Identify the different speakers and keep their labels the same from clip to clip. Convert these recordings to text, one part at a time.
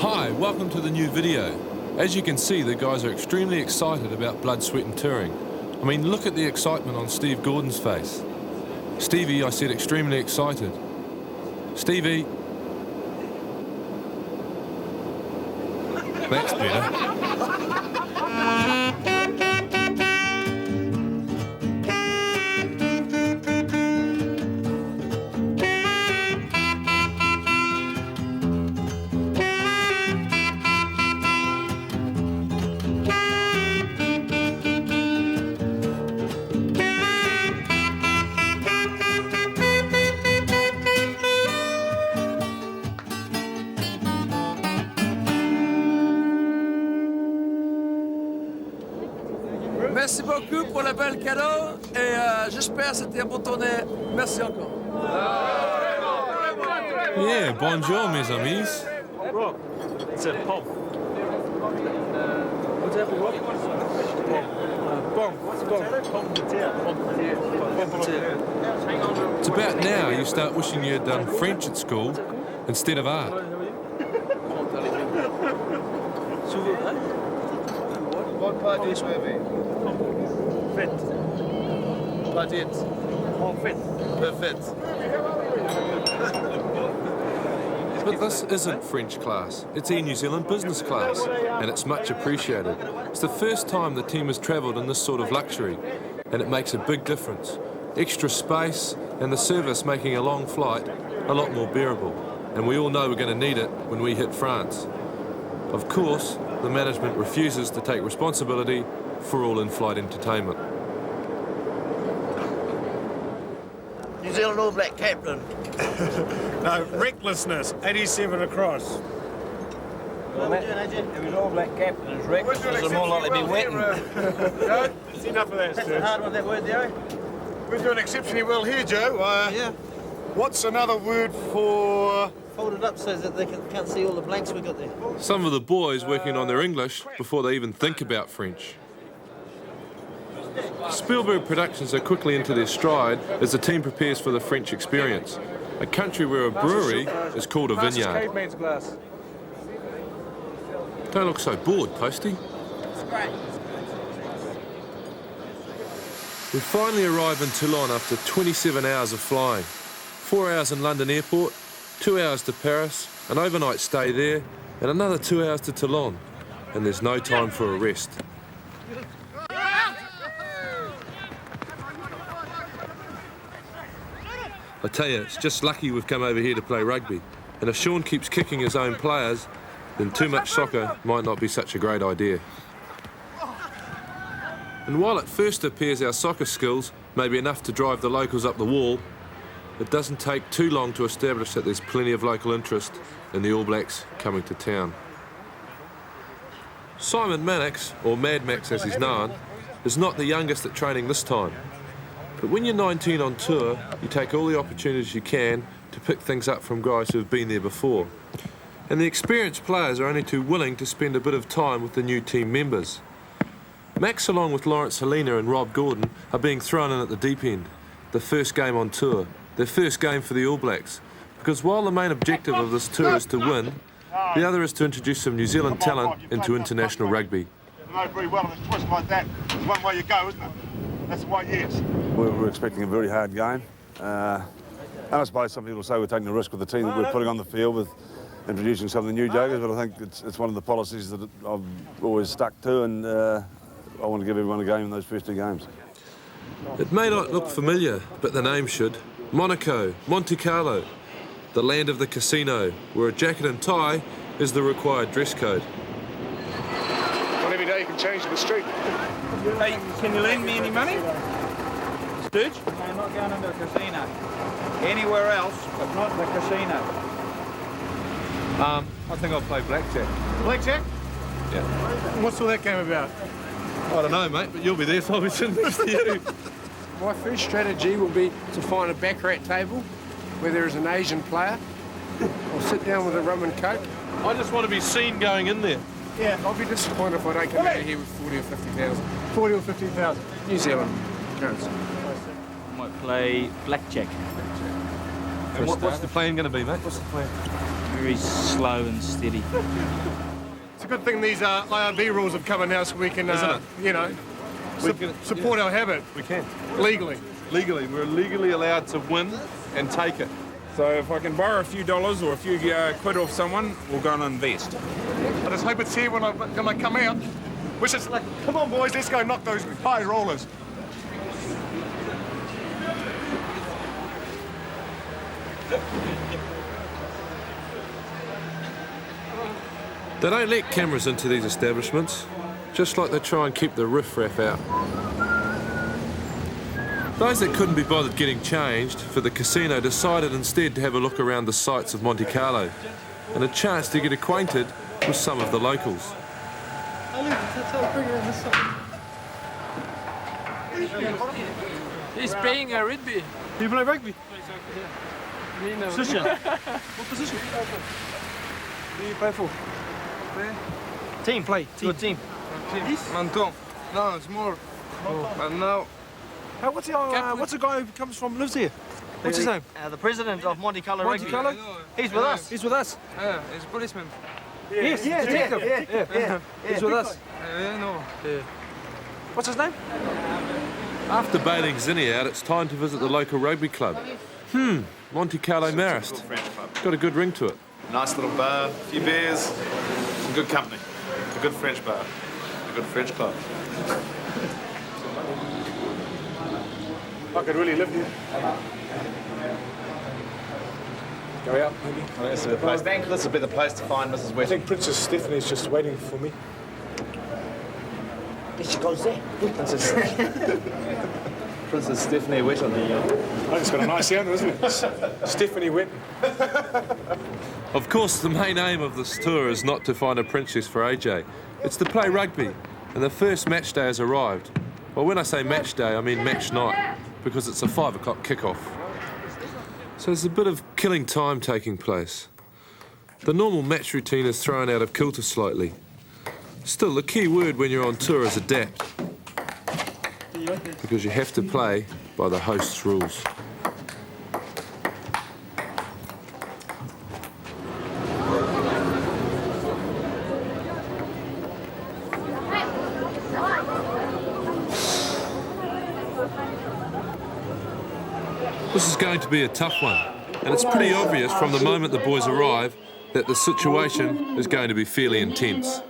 Speaker 1: Hi, welcome to the new video. As you can see, the guys are extremely excited about Blood, Sweat and Touring. I mean, look at the excitement on Steve Gordon's face. Stevie, I said extremely excited. Stevie. That's better.
Speaker 2: Merci beaucoup pour le bel cadeau et j'espère que c'était un bon tournée. Merci encore.
Speaker 1: Yeah, bonjour, mes amis.
Speaker 3: It's a pom. What's that, Rob?
Speaker 1: It's about now you start wishing you had done French at school instead of art.
Speaker 4: What part is swimming?
Speaker 3: Fit.
Speaker 4: Part it.
Speaker 3: Fit.
Speaker 4: Perfect.
Speaker 1: But this isn't French class, it's Air New Zealand business class, and it's much appreciated. It's the first time the team has travelled in this sort of luxury, and it makes a big difference. Extra space and the service making a long flight a lot more bearable, and we all know we're going to need it when we hit France. Of course, the management refuses to take responsibility for all in-flight entertainment.
Speaker 4: New Zealand All Black captain.
Speaker 5: No, recklessness, 87 across.
Speaker 4: What are we doing, AJ? It was All Black captain, it was reckless. It's more likely to be wetting.
Speaker 5: Joe, it's enough of that,
Speaker 4: That's
Speaker 5: Stu.
Speaker 4: a hard one, that word there.
Speaker 5: We're doing exceptionally well here, Joe.
Speaker 4: Yeah.
Speaker 5: What's another word for...
Speaker 4: Fold it up so that they can't see all the blanks we got there.
Speaker 1: Some of the boys working on their English before they even think about French. Spielberg Productions are quickly into their stride as the team prepares for the French experience, a country where a brewery is called a vineyard.
Speaker 5: Caveman's glass.
Speaker 1: Don't look so bored, Posty. We finally arrive in Toulon after 27 hours of flying. 4 hours in London Airport, 2 hours to Paris, an overnight stay there, and another 2 hours to Toulon. And there's no time for a rest. I tell you, it's just lucky we've come over here to play rugby. And if Sean keeps kicking his own players, then too much soccer might not be such a great idea. And while at first it appears our soccer skills may be enough to drive the locals up the wall, it doesn't take too long to establish that there's plenty of local interest in the All Blacks coming to town. Simon Mannix, or Mad Max as he's known, is not the youngest at training this time. But when you're 19 on tour, you take all the opportunities you can to pick things up from guys who have been there before. And the experienced players are only too willing to spend a bit of time with the new team members. Max, along with Lawrence Helena and Rob Gordon, are being thrown in at the deep end. The first game on tour, their first game for the All Blacks. Because while the main objective of this tour is to win, the other is to introduce some New Zealand talent into international rugby.
Speaker 6: I know very well if it's twisted like that, it's one way you go, isn't it? That's the way, yes.
Speaker 7: We're expecting a very hard game. And I suppose some people say we're taking a risk with the team that we're putting on the field with introducing some of the new jokers, but I think it's one of the policies that I've always stuck to, and I want to give everyone a game in those first 2 games.
Speaker 1: It may not look familiar, but the name should. Monaco, Monte Carlo, the land of the casino, where a jacket and tie is the required dress code.
Speaker 6: Not every day you can change to the street.
Speaker 3: Hey, can you lend me any money? Stooge? No, I'm not going into a casino. Anywhere else, but not the casino.
Speaker 1: I think I'll play blackjack.
Speaker 5: Blackjack?
Speaker 1: Yeah.
Speaker 5: What's all that game about?
Speaker 1: I don't know, mate, but you'll be there, so I'll be sitting next to you.
Speaker 8: My first strategy will be to find a baccarat table where there is an Asian player. I'll sit down with a rum and coke.
Speaker 1: I just want to be seen going in there.
Speaker 8: Yeah, I'll be disappointed if I don't come out of here with 40 or 50,000.
Speaker 5: 40 or 50,000.
Speaker 8: New Zealand currency.
Speaker 3: Might play blackjack.
Speaker 1: And what's the plan going to be, mate?
Speaker 8: What's the plan?
Speaker 3: very slow and steady.
Speaker 5: It's a good thing these IRB rules have come in now so we can, you know, support our habit
Speaker 9: We can.
Speaker 5: legally.
Speaker 9: Legally. We're legally allowed to win and take it.
Speaker 3: So if I can borrow a few dollars or a few quid off someone, we'll go and invest.
Speaker 5: I just hope it's here when I come out. Which is like, come on, boys, let's go knock those high rollers.
Speaker 1: They don't let cameras into these establishments, just like they try and keep the riff-raff out. Those that couldn't be bothered getting changed for the casino decided instead to have a look around the sights of Monte Carlo and a chance to get acquainted with some of the locals.
Speaker 8: He's playing a rugby.
Speaker 5: You play rugby?
Speaker 4: Position?
Speaker 5: What position?
Speaker 4: Who do you play for? Team. Play. Good team.
Speaker 5: Manton. No, it's more. And now.
Speaker 4: Hey, what's the guy who comes from, lives here? What's his name?
Speaker 10: The president of Monte Carlo
Speaker 4: Monte
Speaker 10: Rugby.
Speaker 4: Carlo?
Speaker 10: He's with us.
Speaker 4: He's with us.
Speaker 5: Yeah, he's a policeman.
Speaker 4: Yes, yeah. He's with us.
Speaker 5: No.
Speaker 4: What's his name?
Speaker 1: After bailing Zinni out, it's time to visit the local rugby club. Monte Carlo Marist. Got a good ring to it.
Speaker 9: Nice little bar, a few beers, some good company. A good French bar, a good French club.
Speaker 5: I could really live here. Go out, maybe.
Speaker 9: This would be the place to find Mrs.
Speaker 5: I
Speaker 9: Wetton.
Speaker 5: think Princess Stephanie's just waiting for me.
Speaker 10: She goes there.
Speaker 9: Princess Stephanie Wetton.
Speaker 5: I think it's got a nice sound, isn't it? Stephanie Wetton.
Speaker 1: Of course, the main aim of this tour is not to find a princess for AJ. It's to play rugby, and the first match day has arrived. Well, when I say match day, I mean match night, because it's a 5 o'clock kickoff. So there's a bit of killing time taking place. The normal match routine is thrown out of kilter slightly. Still, the key word when you're on tour is adapt, because you have to play by the host's rules. This is going to be a tough one, and it's pretty obvious from the moment the boys arrive that the situation is going to be fairly intense.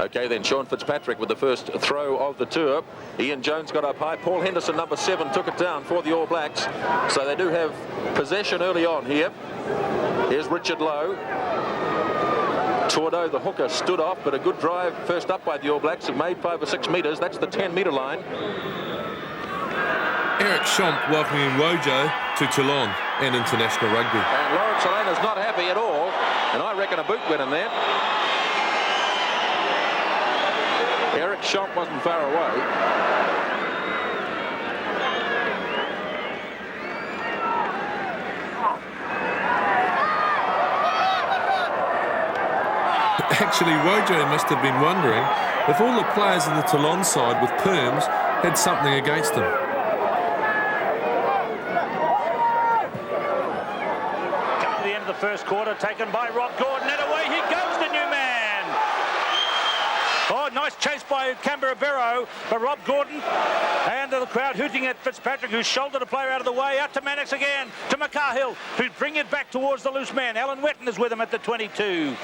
Speaker 11: Okay, then Sean Fitzpatrick with the first throw of the tour. Ian Jones got up high. Paul Henderson, number 7, took it down for the All Blacks. So they do have possession early on here. Here's Richard Lowe. Tordo, the hooker, stood off, but a good drive first up by the All Blacks. Have made 5 or 6 metres. That's the 10-metre line.
Speaker 1: Eric Schomp welcoming Wojo to Toulon and international rugby.
Speaker 11: And Lawrence Elena's not happy at all. And I reckon a boot went in there. Eric Schomp wasn't far away.
Speaker 1: Actually, Wojo must have been wondering if all the players in the Toulon side with perms had something against them.
Speaker 12: first quarter, taken by Rob Gordon, and away he goes, the new man. Oh, nice chase by Canberra Barrow, but Rob Gordon and the crowd hooting at Fitzpatrick, who shouldered a player out of the way. Out to Mannix again, to McCarhill, who bring it back towards the loose man. Alan Wetton is with him at the 22.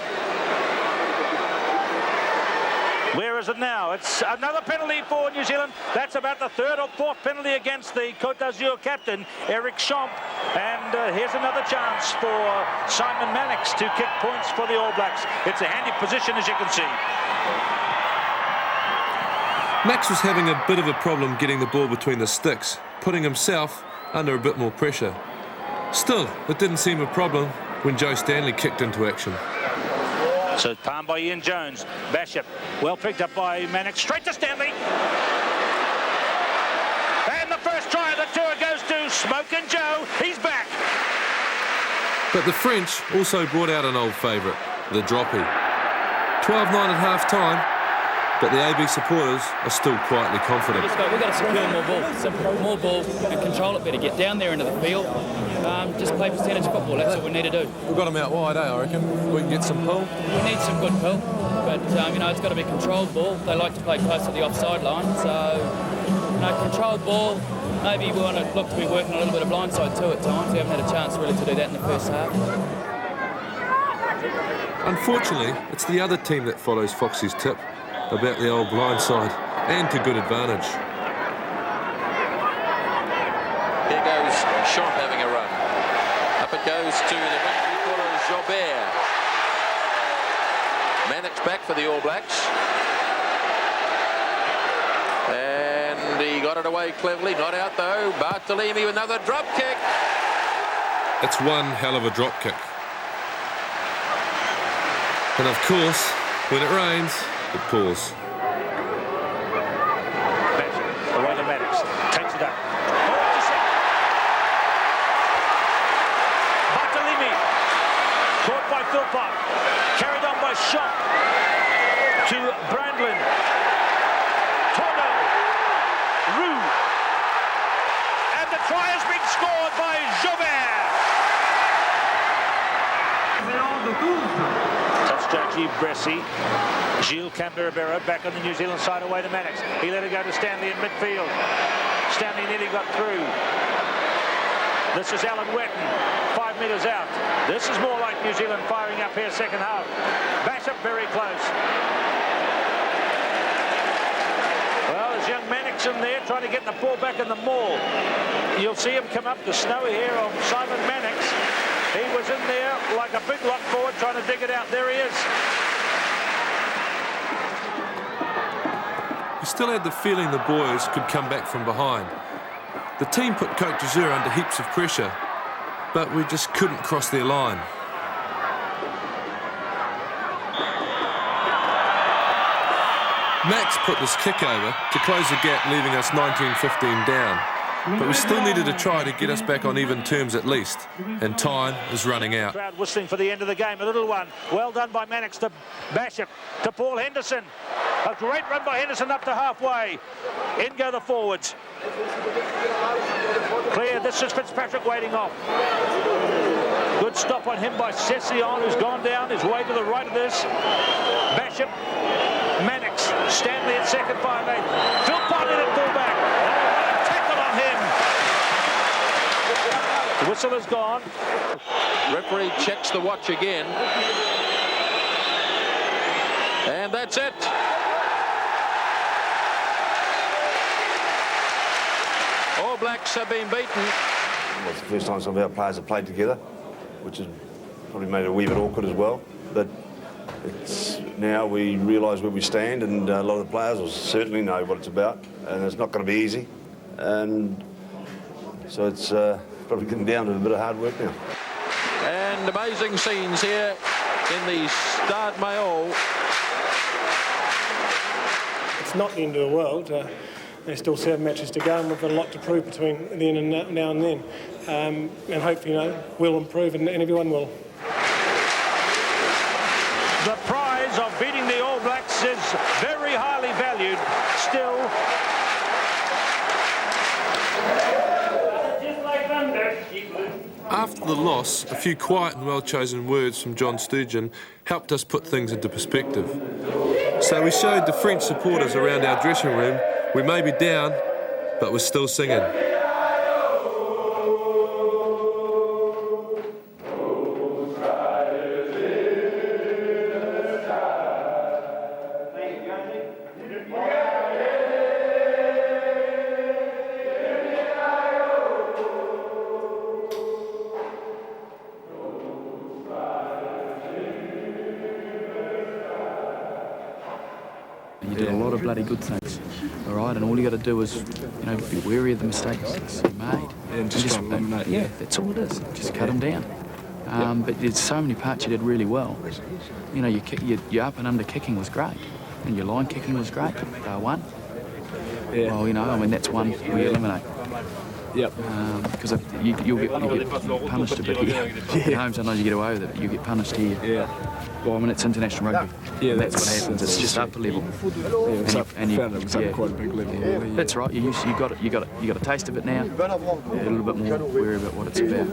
Speaker 12: Where is it now? It's another penalty for New Zealand. That's about the third or fourth penalty against the Côte d'Azur captain, Eric Champ. And here's another chance for Simon Mannix to kick points for the All Blacks. It's a handy position, as you can see.
Speaker 1: Max was having a bit of a problem getting the ball between the sticks, putting himself under a bit more pressure. Still, it didn't seem a problem when Joe Stanley kicked into action.
Speaker 12: So palm by Ian Jones. Basham, well picked up by Mannix. Straight to Stanley. And the first try of the tour goes to Smokin' Joe. He's back.
Speaker 1: But the French also brought out an old favourite, the droppy. 12-9 at half-time, but the AB supporters are still quietly confident.
Speaker 13: We've got to secure more ball, simple, more ball and control it better. Get down there into the field, just play percentage football. That's what we need to do.
Speaker 1: We've got them out wide, I reckon. We can get some pull.
Speaker 13: We need some good pull, but you know, it's got to be controlled ball. They like to play close to the offside line, so you know, controlled ball. Maybe we want to look to be working a little bit of blindside too at times. We haven't had a chance really to do that in the first half.
Speaker 1: Unfortunately, it's the other team that follows Foxy's tip about the old blindside, and to good advantage.
Speaker 11: Here goes Champ having a run. Up it goes to the wing three-quarter, Jobert. Mannix back for the All Blacks. And he got it away cleverly, not out though. Bartolini with another drop kick.
Speaker 1: It's one hell of a drop kick. And of course, when it rains, it pours.
Speaker 12: Away to Mannix. Takes it up. Bartolini. Caught by Philpott. Carried on by Shop. To Brandlin. Torno. Roux. And the try has been scored by Jobert. Gilles Bressy, Gilles Canberra back on the New Zealand side away to Mannix. He let it go to Stanley in midfield. Stanley nearly got through. This is Alan Wetton, 5 metres out. This is more like New Zealand firing up here second half. Basham very close. Well, there's young Mannix in there trying to get the ball back in the maul. You'll see him come up the snow here on Simon Mannix. He was in there like a big lock forward trying to dig it out. There he is.
Speaker 1: He still had the feeling the boys could come back from behind. The team put Côte d'Azur under heaps of pressure, but we just couldn't cross their line. Max put this kick over to close the gap, leaving us 19-15 down. But we still needed a try to get us back on even terms at least, and time is running out.
Speaker 12: Crowd whistling for the end of the game. A little one. Well done by Mannix to Basham, to Paul Henderson. A great run by Henderson up to halfway. In go the forwards. Clear. This is Fitzpatrick waiting off. Good stop on him by Session, who's gone down his way to the right of this. Basham, Mannix, Stanley at second, 5'8". Philpott in at fullback. The whistle is gone.
Speaker 11: Referee checks the watch again. And that's it. All Blacks have been beaten.
Speaker 7: Well, it's the first time some of our players have played together, which has probably made it a wee bit awkward as well. But it's now we realise where we stand, and a lot of the players will certainly know what it's about, and it's not going to be easy. And so it's probably getting down to a bit of hard work now.
Speaker 11: And amazing scenes here in the Stade Maillot.
Speaker 14: It's not the end of the world. There's still 7 matches to go, and we've got a lot to prove between then and now and then. And hopefully, you know, we'll improve, and everyone will.
Speaker 12: The prize of beating the All Blacks is very highly valued still.
Speaker 1: after the loss, a few quiet and well-chosen words from John Sturgeon helped us put things into perspective. So we showed the French supporters around our dressing room we may be down, but we're still singing.
Speaker 13: You did a lot of bloody good things, all right? And all you got to do is, be wary of the mistakes you made.
Speaker 8: And just eliminate.
Speaker 13: Yeah, that's all it is. Just cut them down. But there's so many parts you did really well. Your up and under kicking was great, and your line kicking was great. One.
Speaker 8: Yeah.
Speaker 13: Well, that's one we eliminate.
Speaker 8: Yep.
Speaker 13: Because you'll get punished a bit here. At home, sometimes you get away with it, but you get punished here.
Speaker 8: Yeah.
Speaker 13: Well, it's international rugby.
Speaker 8: Yeah,
Speaker 13: that's what happens. It's just upper level.
Speaker 8: Yeah, quite a big level.
Speaker 13: Yeah. That's right. You got a taste of it now. A little bit more wary about what it's about.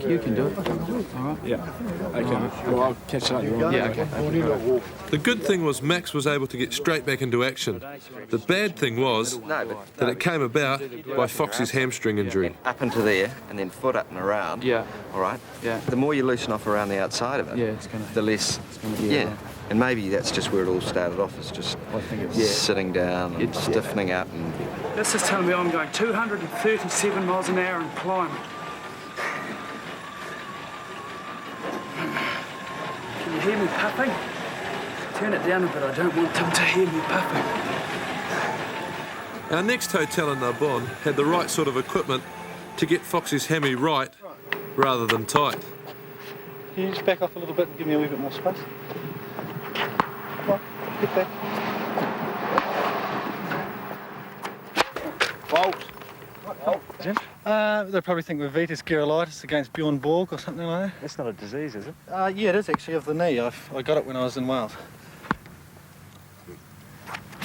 Speaker 13: You can do it. All right.
Speaker 8: Yeah. Okay. Well, I'll catch up.
Speaker 13: Yeah. Okay.
Speaker 1: The good thing was Max was able to get straight back into action. The bad thing was that it came about by Foxy's hamstring injury.
Speaker 15: Up into there and then foot up and around.
Speaker 13: Yeah.
Speaker 15: All right.
Speaker 13: Yeah.
Speaker 15: The more you loosen off around the outside of it,
Speaker 13: it's gonna.
Speaker 15: The less. Yeah. Right. And maybe that's just where it all started off. It's just sitting down and stiffening up. And
Speaker 16: this is telling me I'm going 237 miles an hour and climbing. Can you hear me puffing? Turn it down a bit. I don't want them to hear me puffing.
Speaker 1: Our next hotel in Narbonne had the right sort of equipment to get Foxy's hammy right rather than tight.
Speaker 17: Can you just back off a little bit and give me a wee bit more space? Come on, get back. What? They probably think we're Vitis Gerolitis against Bjorn Borg or something like that.
Speaker 18: That's not a disease, is it?
Speaker 17: Yeah, it is actually of the knee. I got it when I was in Wales.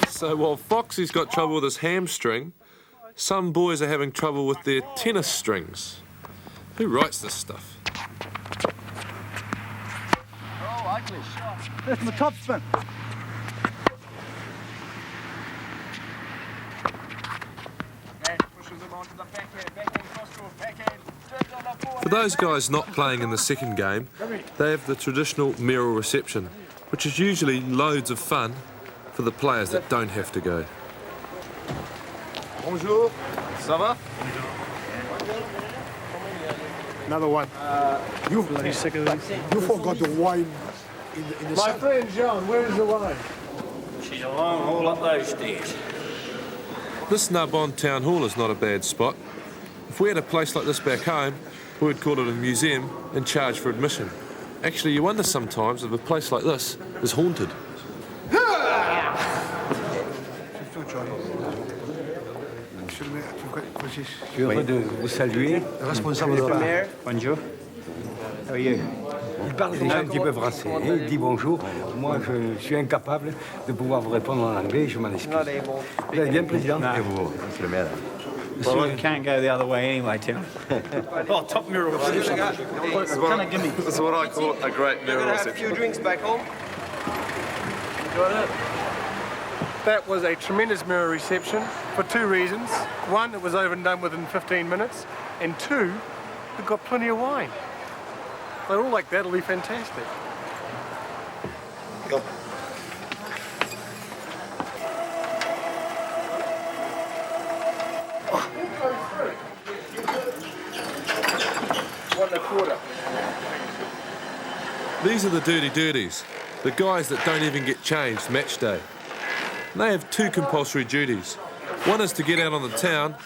Speaker 1: So while Foxy's got trouble with his hamstring, some boys are having trouble with their tennis strings. Who writes this stuff?
Speaker 17: That's the top spin.
Speaker 1: For those guys not playing in the second game, they have the traditional mayoral reception, which is usually loads of fun for the players that don't have to go.
Speaker 6: Bonjour. Ça va?
Speaker 5: Another one.
Speaker 14: You bloody sick of these.
Speaker 5: You forgot the wine in the My friend John, where is the wine?
Speaker 12: She's a long haul up those stairs.
Speaker 1: This Narbonne town hall is not a bad spot. If we had a place like this back home, we would call it a museum and charge for admission. Actually, you wonder sometimes if a place like this is haunted.
Speaker 19: Je suis heureux de vous saluer.
Speaker 5: Responsable de la...
Speaker 19: Bonjour. How are you? Il parle déjà un petit peu français. Il dit bonjour. Moi, je suis incapable de pouvoir vous répondre en anglais. Je m'en excuse. Vous allez bien, Président? Et vous, Monsieur le maire?
Speaker 3: Well, it can't go the other way anyway, Tim.
Speaker 9: Oh, top mirror reception. This is what I call a great mirror reception.
Speaker 10: A few drinks back home.
Speaker 5: That was a tremendous mirror reception for two reasons. One, it was over and done within 15 minutes. And two, it got plenty of wine. They're all like, that'll be fantastic.
Speaker 1: These are the dirty dirties, the guys that don't even get changed match day. And they have two compulsory duties. One is to get out on the town,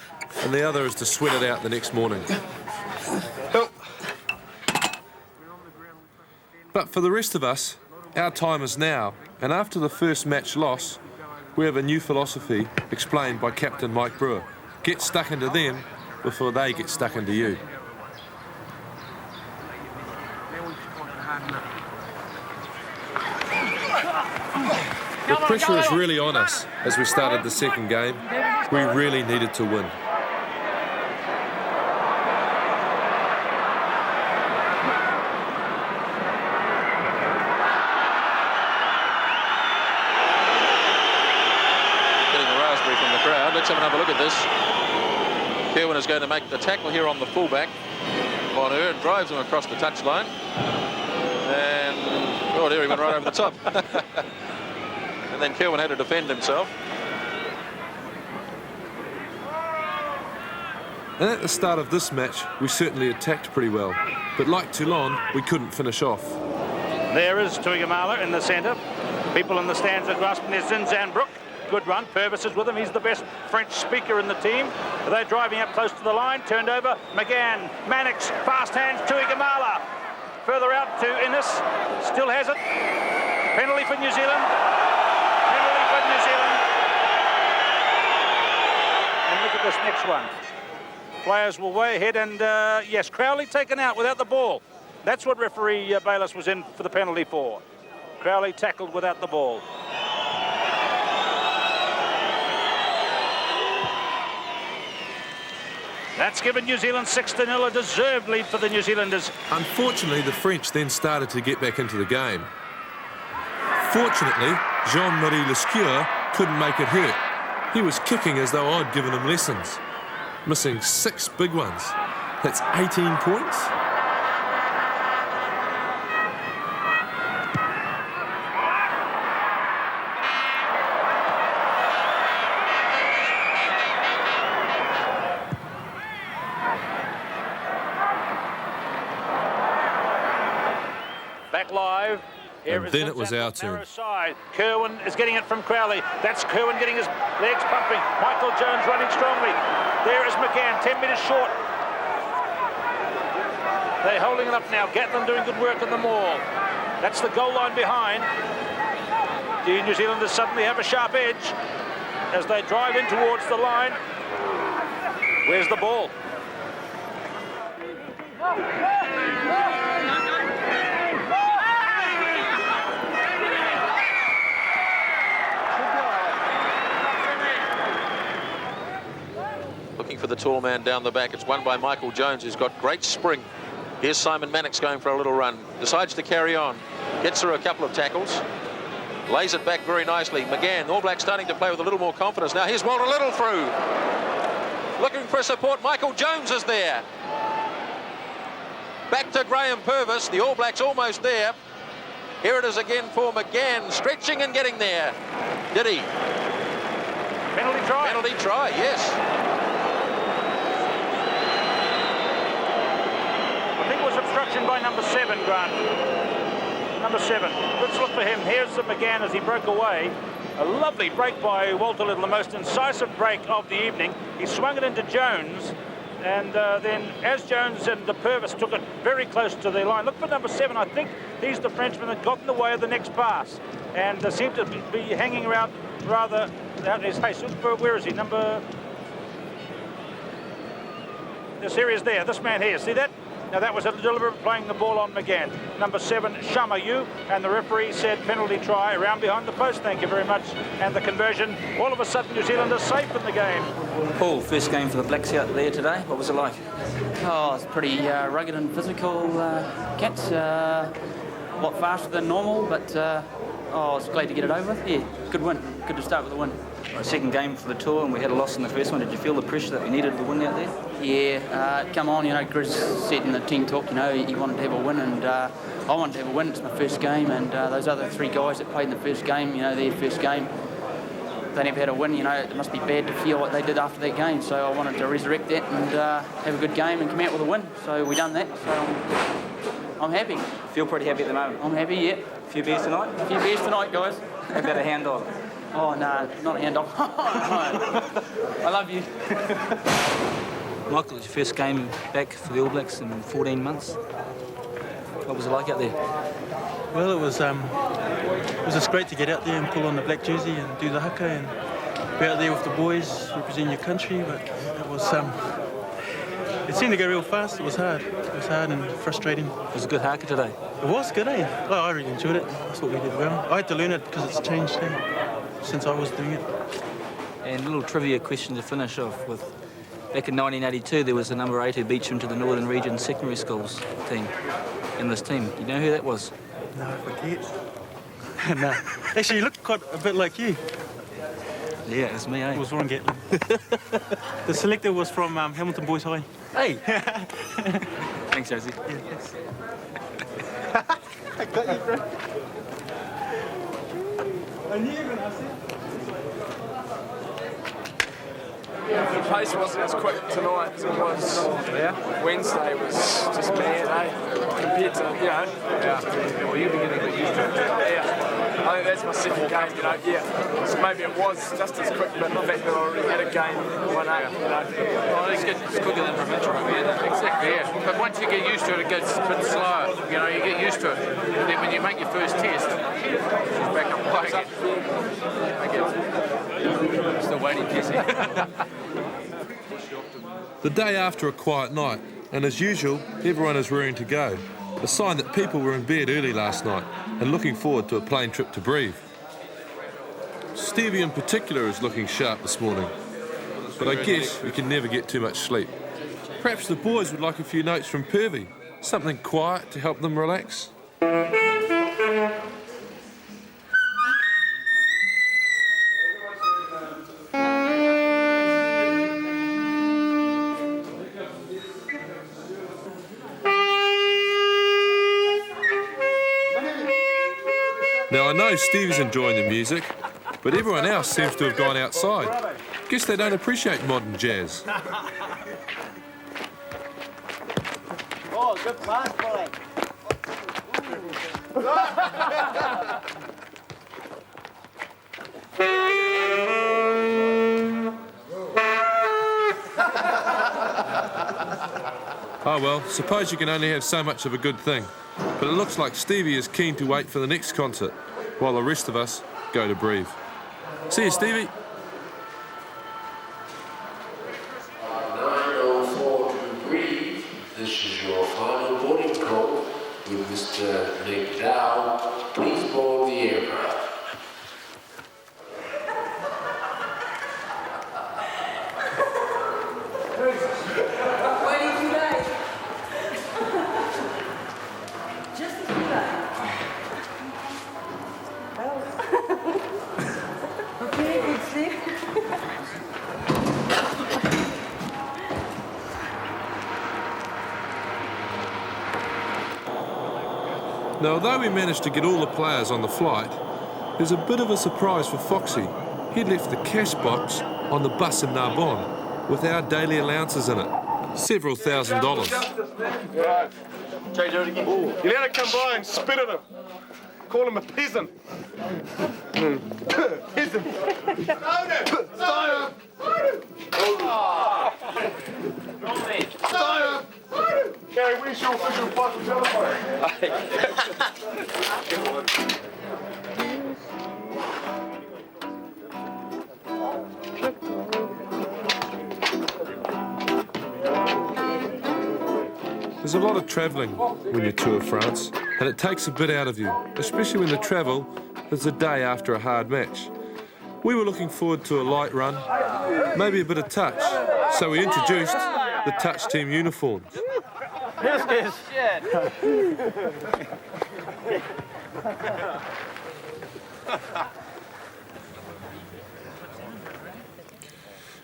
Speaker 1: and the other is to sweat it out the next morning. But for the rest of us, our time is now, and after the first match loss, we have a new philosophy explained by Captain Mike Brewer. Get stuck into them before they get stuck into you. The pressure is really on us as we started the second game. We really needed to win.
Speaker 11: raspberry from the crowd. Let's have another look at this. Kerwin is going to make the tackle here on the fullback on her and drives him across the touchline. And, oh dear, he went right over the top. And then Kerwin had to defend himself.
Speaker 1: And at the start of this match, we certainly attacked pretty well. But like Toulon, we couldn't finish off.
Speaker 12: There is Tuigamala in the centre. People in the stands are grasping their Zinzanbrook. Good run. Purvis is with him. He's the best French speaker in the team. They're driving up close to the line. Turned over. McGann. Mannix. Fast hands. Tuigamala. Further out to Innes. Still has it. Penalty for New Zealand. Penalty for New Zealand. And look at this next one. Players were way ahead, and yes, Crowley taken out without the ball. That's what referee Bayliss was in for the penalty for. Crowley tackled without the ball. That's given New Zealand 6-0, a deserved lead for the New Zealanders.
Speaker 1: Unfortunately, the French then started to get back into the game. Fortunately, Jean-Marie Lescure couldn't make it hurt. He was kicking as though I'd given him lessons, missing 6 big ones. That's 18 points.
Speaker 12: Back live. Here
Speaker 1: And then it was our turn.
Speaker 12: Side. Kerwin is getting it from Crowley. That's Kerwin getting his legs pumping. Michael Jones running strongly. There is McGann, 10 metres short. They're holding it up now. Gatlin doing good work on the maul. That's the goal line behind. The New Zealanders suddenly have a sharp edge as they drive in towards the line. Where's the ball?
Speaker 11: Looking for the tall man down the back. It's won by Michael Jones, who's got great spring. Here's Simon Mannix going for a little run. Decides to carry on. Gets through a couple of tackles. Lays it back very nicely. McGann, All Blacks starting to play with a little more confidence. Now here's Walter Little through. Looking for support. Michael Jones is there. Back to Graham Purvis. The All Blacks almost there. Here it is again for McGann. Stretching and getting there. Did he?
Speaker 12: Penalty try.
Speaker 11: Penalty try, yes.
Speaker 12: I think it was obstruction by number 7, Grant. Number 7. Let's look for him. Here's the McGann as he broke away. A lovely break by Walter Little, the most incisive break of the evening. He swung it into Jones, and then as Jones and the Purvis took it very close to the line. Look for number 7. I think he's the Frenchman that got in the way of the next pass, and seemed to be hanging around rather out in his face. Look for, where is he? Number... Yes, here he is there. This man here. See that? Now that was a deliberate playing the ball on McGann. Number 7, Shamayu, and the referee said penalty try around behind the post. Thank you very much. And the conversion, all of a sudden New Zealand is safe in the game.
Speaker 18: Paul, first game for the Blacks out there today. What was it like?
Speaker 13: Oh, it's pretty rugged and physical cats. A lot faster than normal, but I was glad to get it over with. Yeah, good win. Good to start with a win.
Speaker 18: Second game for the tour, and we had a loss in the first one. Did you feel the pressure that we needed the win out there?
Speaker 13: Yeah, come on, you know, Grizz said in the team talk, you know, he wanted to have a win, and I wanted to have a win. It's my first game, and those other 3 guys that played in the first game, you know, their first game, they never had a win. You know, it must be bad to feel what they did after that game, so I wanted to resurrect that and have a good game and come out with a win. So we done that, so I'm happy.
Speaker 18: Feel pretty happy at the moment?
Speaker 13: I'm happy, yeah.
Speaker 18: A few beers tonight?
Speaker 13: A few beers tonight, guys.
Speaker 18: How about a handoff?
Speaker 13: Oh, no, not a handoff. I love you.
Speaker 18: Michael, it's your first game back for the All Blacks in 14 months. What was it like out there?
Speaker 17: Well, it was just great to get out there and pull on the black jersey and do the haka and be out there with the boys, represent your country. But it was it seemed to go real fast. It was hard. It was hard and frustrating.
Speaker 18: It was a good haka today.
Speaker 17: It was good, eh? Oh, I really enjoyed it. That's what we did well. I had to learn it because it's changed since I was doing it.
Speaker 18: And a little trivia question to finish off with. Back in 1982, there was a number 8 who beat you into the Northern Region Secondary Schools team. In this team, do you know who that was?
Speaker 17: No, I forget. No, actually, you look quite a bit like you.
Speaker 18: Yeah, it's me, eh?
Speaker 17: It was Ron Gatlin. The selector was from Hamilton Boys High.
Speaker 18: Hey! Thanks, Josie.
Speaker 17: Yeah, thanks.
Speaker 3: I got you, bro. I knew you were going to ask it.
Speaker 20: The pace wasn't as quick tonight as it was Wednesday. Was just mad, eh? Compared to, well, you've been getting a bit used to it. Yeah, I think that's my second game, so maybe it was just as quick, but the fact that I already had a game 1-8,
Speaker 21: Well, I think it's quicker than provincial rugby, isn't it? Exactly, yeah. But once you get used to it, it gets a bit slower. You know, you get used to it. And then when you make your first test, it's back up play again. Still waiting, Jesse.
Speaker 1: The day after a quiet night, and as usual, everyone is rearing to go. A sign that people were in bed early last night and looking forward to a plane trip to Breve. Stevie in particular is looking sharp this morning, but I guess we can never get too much sleep. Perhaps the boys would like a few notes from Pervy, something quiet to help them relax. Now I know Stevie's enjoying the music, but everyone else seems to have gone outside. Guess they don't appreciate modern jazz.
Speaker 10: Oh, good pass, boy.
Speaker 1: Oh well, suppose you can only have so much of a good thing. But it looks like Stevie is keen to wait for the next concert, while the rest of us go to Breve. See you, Stevie.
Speaker 22: 9:04 to Breve. This is your final boarding call with Mr. Nick Dow. Please board the aircraft.
Speaker 1: Now, although we managed to get all the players on the flight, there's a bit of a surprise for Foxy. He'd left the cash box on the bus in Narbonne with our daily allowances in it. Several $1,000s.
Speaker 6: Right. Jay, do it again. You let it come by and spit at him. Call him a peasant. Peasant. Gary, where's your official fucking telephone?
Speaker 1: There's a lot of travelling when you tour France, and it takes a bit out of you, especially when the travel is the day after a hard match. We were looking forward to a light run, maybe a bit of touch, so we introduced the touch team uniforms.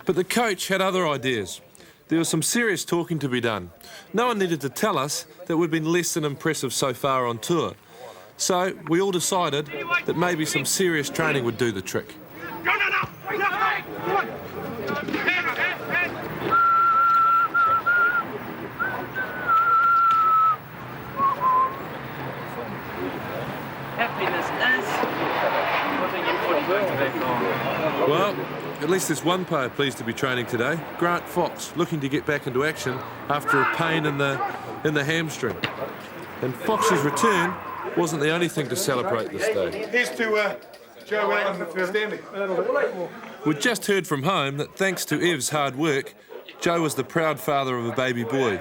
Speaker 1: But the coach had other ideas. There was some serious talking to be done. No one needed to tell us that we'd been less than impressive so far on tour. So we all decided that maybe some serious training would do the trick. Well, at least there's one player pleased to be training today, Grant Fox, looking to get back into action after a pain in the hamstring. And Fox's return wasn't the only thing to celebrate this day.
Speaker 6: Here's to Joe Allen and Stanley.
Speaker 1: We'd just heard from home that thanks to Ev's hard work, Joe was the proud father of a baby boy,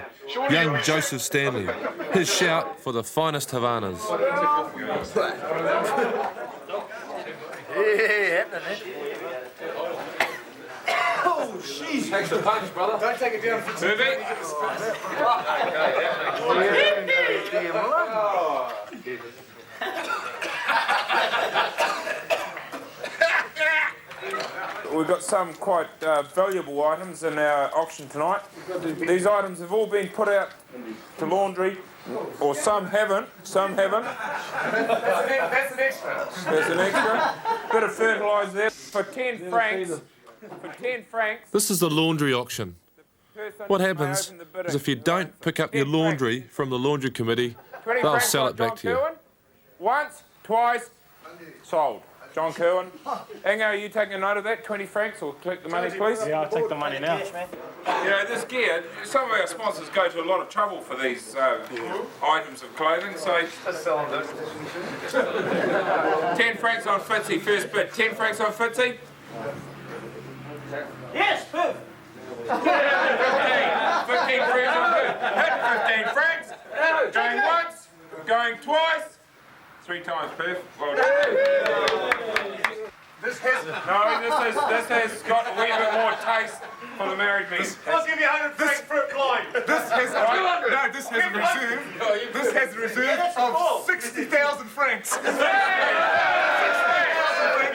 Speaker 1: young Joseph Stanley. His shout for the finest Havanas.
Speaker 6: Oh, jeez.
Speaker 21: Takes the punch, brother.
Speaker 6: Don't take it down for too
Speaker 3: we've got some quite valuable items in our auction tonight. These items have all been put out to laundry, or some haven't. Some haven't.
Speaker 6: That's an extra.
Speaker 3: There's an extra. Bit of fertiliser there for 10 francs. For 10 francs.
Speaker 1: This is the laundry auction. What happens is if you don't pick up your laundry from the laundry committee,
Speaker 3: 20
Speaker 1: they'll
Speaker 3: francs
Speaker 1: sell
Speaker 3: on
Speaker 1: it back
Speaker 3: John
Speaker 1: to you.
Speaker 3: Kerwin. Once, twice, sold. John Kerwin. Ingo, are you taking a note of that? 20 francs, or collect the money, please?
Speaker 14: Yeah, I'll take the money now.
Speaker 3: You know, this gear, some of our sponsors go to a lot of trouble for these items of clothing, so... 10 francs on Fitzy, first bid. 10 francs on Fitzy?
Speaker 10: Yes, Poof.
Speaker 3: 15 francs on Poof. Hit 15 francs. Going once, going twice. 3 times, Poof. Well done. This has got a wee bit more taste for the married men.
Speaker 6: I'll give you 100 francs for a climb.
Speaker 2: This has a reserve of 60,000 francs.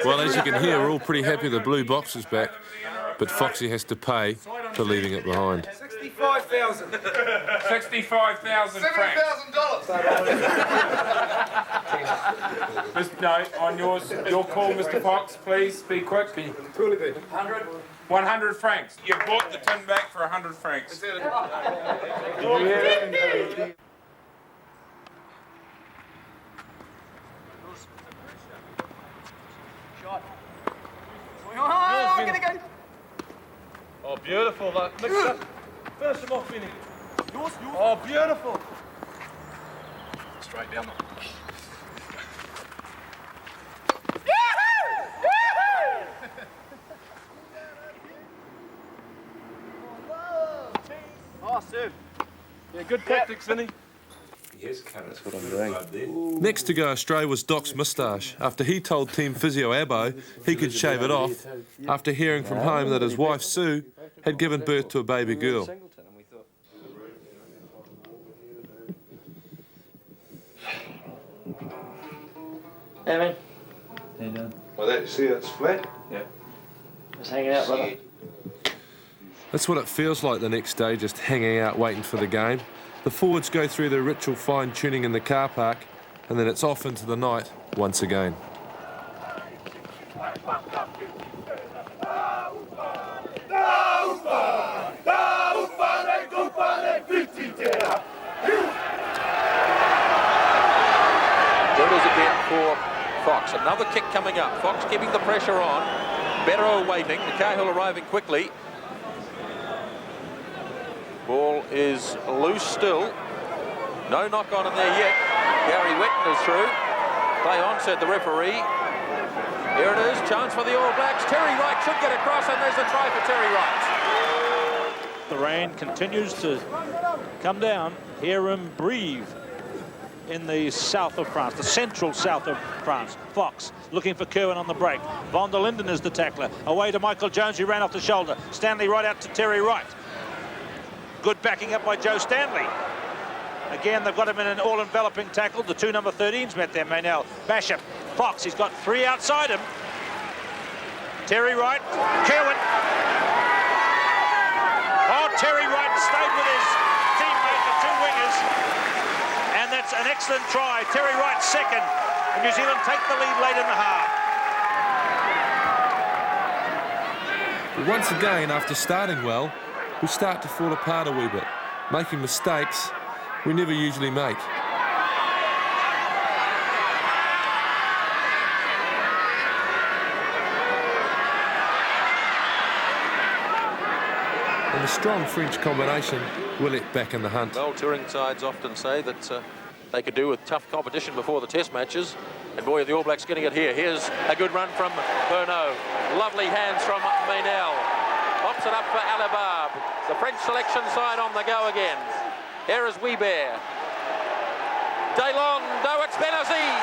Speaker 1: Well, as you can hear, we're all pretty happy the blue box is back, but Foxy has to pay for leaving it behind.
Speaker 6: 65,000.
Speaker 3: 65,000 francs. No, on your call, Mr. Fox, please be quick. 100. 100 francs. You bought the tin back for 100 francs.
Speaker 6: Oh, I'm gonna go.
Speaker 9: Oh, beautiful. That mix up. Finish him off, Vinny. Oh, beautiful. Straight down.
Speaker 6: Oh, serve.
Speaker 9: Yeah, good tactics, Vinny.
Speaker 15: Yes, that's what I'm doing.
Speaker 1: Next to go astray was Doc's moustache, after he told Team Physio Abbo he could shave it off after hearing from home that his wife Sue had given birth to a baby girl.
Speaker 10: Hey, man.
Speaker 2: How you doing? Well, that, see that's flat?
Speaker 10: Yeah. Just hanging out, brother.
Speaker 1: That's what it feels like the next day, just hanging out waiting for the game. The forwards go through their ritual fine-tuning in the car park, and then it's off into the night once again.
Speaker 11: There it is again for Fox. Another kick coming up. Fox keeping the pressure on. Better waiting. The Cahill arriving quickly. Ball is loose still. No knock on in there yet. Gary Wetton is through. Play on, said the referee. Here it is. Chance for the All Blacks. Terry Wright should get across, and there's the try for Terry Wright.
Speaker 12: The rain continues to come down. Hear him breathe in the south of France, the central south of France. Fox looking for Kerwin on the break. Von der Linden is the tackler. Away to Michael Jones, who ran off the shoulder. Stanley right out to Terry Wright. Good backing up by Joe Stanley. Again, they've got him in an all-enveloping tackle. The two number 13s met there, Maynell. Basham, Fox, he's got 3 outside him. Terry Wright, Kerwin. Oh, Terry Wright stayed with his teammate, the two wingers. And that's an excellent try. Terry Wright second. And New Zealand take the lead late in the half.
Speaker 1: But once again, after starting well, we start to fall apart a wee bit, making mistakes we never usually make. And the strong French combination will let back in the hunt.
Speaker 11: Well, touring sides often say that they could do with tough competition before the test matches. And boy, are the All Blacks getting it here. Here's a good run from Bernot. Lovely hands from Maynell. Pops it up for Alibab. The French selection side on the go again. Here is Weber. Daylon, no, it's Benazzi.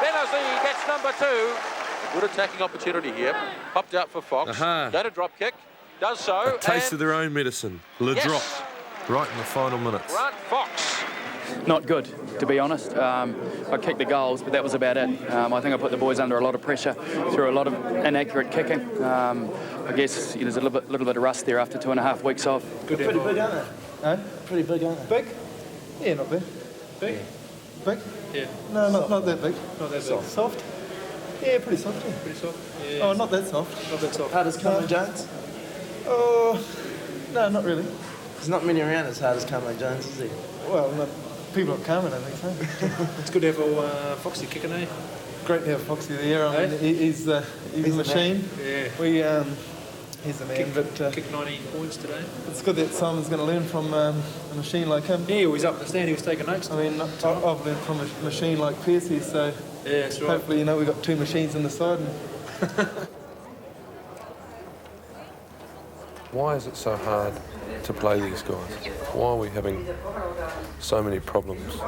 Speaker 11: Benazzi gets number 2. Good attacking opportunity here. Popped out for Fox. Got a drop kick. Does so.
Speaker 1: A taste of their own medicine. Le
Speaker 11: Yes.
Speaker 1: drop, right in the final minutes.
Speaker 11: Grant Fox
Speaker 13: not good, to be honest. I kicked the goals, but that was about it. I think I put the boys under a lot of pressure through a lot of inaccurate kicking. I guess there's a little bit of rust there after 2.5 weeks off.
Speaker 4: Pretty big, aren't they? Huh? Pretty big, aren't they? Big? Yeah, not big. Big? Big?
Speaker 13: Yeah.
Speaker 4: No, not that big.
Speaker 13: Not that
Speaker 4: soft. Soft? Yeah, pretty soft. Yeah.
Speaker 13: Pretty soft? Yeah.
Speaker 4: Oh, not that soft.
Speaker 13: Not that soft.
Speaker 4: Hard as Carmo Jones? Oh, no, not really. There's not many around as hard as Carmo Jones, is there? Well, no, people at Carmo don't think so.
Speaker 13: It's good to have Foxy kicking, eh?
Speaker 4: Great to have Foxy there. I mean, he's a machine.
Speaker 13: Yeah.
Speaker 4: He's a man, but...
Speaker 13: Kicked 19 points today.
Speaker 4: It's good that Simon's going to learn from a machine like him.
Speaker 13: Yeah, he was up in the stand, he was taking notes.
Speaker 4: I mean, I've learned from a machine like Percy, so...
Speaker 13: Yeah, that's right.
Speaker 4: Hopefully, you know, we've got 2 machines on the side.
Speaker 1: Why is it so hard to play these guys? Why are we having so many problems?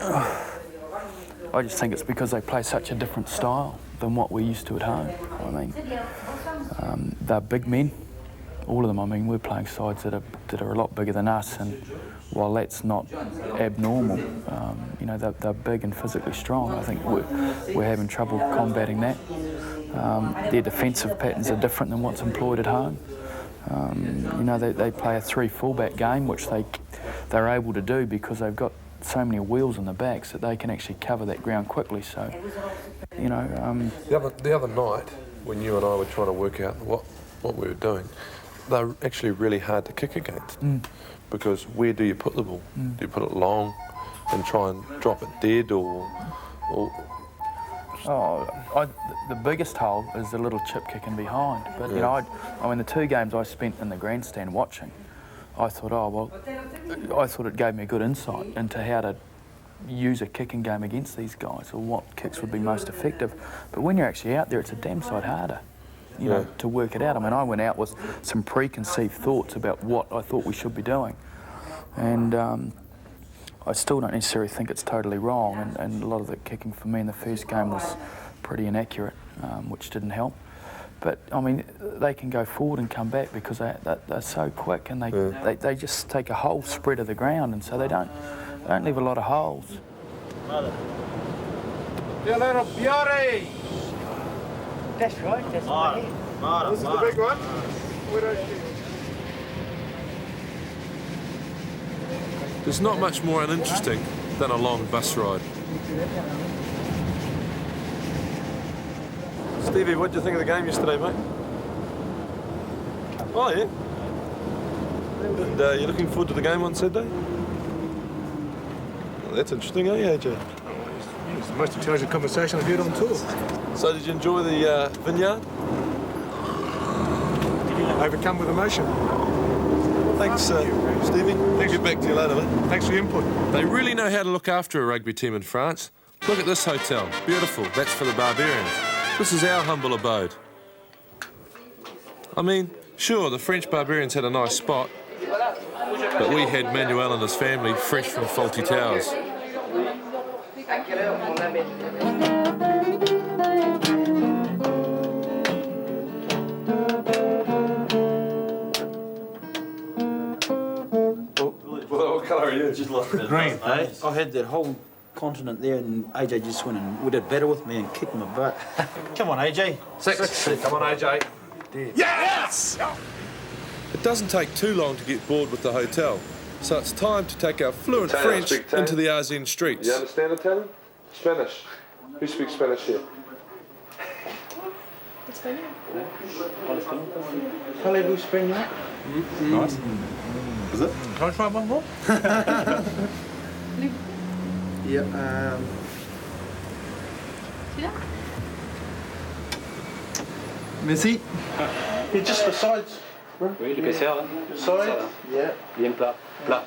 Speaker 16: I just think it's because they play such a different style than what we're used to at home. I mean, they're big men, all of them. I mean, we're playing sides that are a lot bigger than us, and while that's not abnormal, you know, they're big and physically strong. I think we're having trouble combating that. Their defensive patterns are different than what's employed at home. You know, they play a 3 fullback game, which they're able to do because they've got so many wheels in the backs that they can actually cover that ground quickly. So, you know...
Speaker 1: The other night, when you and I were trying to work out what we were doing, they're actually really hard to kick against. Because where do you put the ball? Do you put it long and try and drop it dead, or
Speaker 16: the biggest hole is the little chip kicking behind. But, you know, I mean, the 2 games I spent in the grandstand watching, I thought, I thought it gave me a good insight into how to use a kicking game against these guys, or what kicks would be most effective. But when you're actually out there, it's a damn sight harder, you know, to work it out. I mean, I went out with some preconceived thoughts about what I thought we should be doing. And I still don't necessarily think it's totally wrong, and a lot of the kicking for me in the first game was pretty inaccurate, which didn't help. But, I mean, they can go forward and come back because they're so quick, and they just take a whole spread of the ground, and so they don't leave a lot of holes.
Speaker 4: You little beauty!
Speaker 10: That's right, that's right.
Speaker 4: This is the big one.
Speaker 1: There's not much more uninteresting than a long bus ride.
Speaker 9: Stevie, what do you think of the game yesterday, mate? Oh, yeah? And you're looking forward to the game on Saturday? Well, that's interesting, eh, AJ?
Speaker 4: It's the most intelligent conversation I've heard on tour.
Speaker 9: So, did you enjoy the vineyard?
Speaker 4: Overcome with emotion.
Speaker 9: Thanks, Stevie. Thanks. Get back to you later, mate.
Speaker 4: Thanks for your input.
Speaker 1: They really know how to look after a rugby team in France. Look at this hotel. Beautiful. That's for the Barbarians. This is our humble abode. I mean, sure, the French Barbarians had a nice spot, but we had Manuel and his family fresh from Faulty Towers.
Speaker 9: What colour are you? Just lost it.
Speaker 4: Green.
Speaker 7: I had that whole continent there, and AJ just went and would have battle with me and kicked my butt. Come on, AJ.
Speaker 9: Six. Come on, AJ.
Speaker 4: Yes!
Speaker 1: It doesn't take too long to get bored with the hotel, so it's time to take our fluent French into the Arsene streets.
Speaker 9: You understand Italian? Spanish. Who speaks Spanish here?
Speaker 7: Parlez-vous espagnol?
Speaker 9: Nice. Is it?
Speaker 4: Can I try one more?
Speaker 7: Yeah,
Speaker 4: Merci.
Speaker 7: Yeah, just the sides.
Speaker 10: Oui, l'épaisseur.
Speaker 7: Sides? Yeah.
Speaker 10: Bien plat. Plat.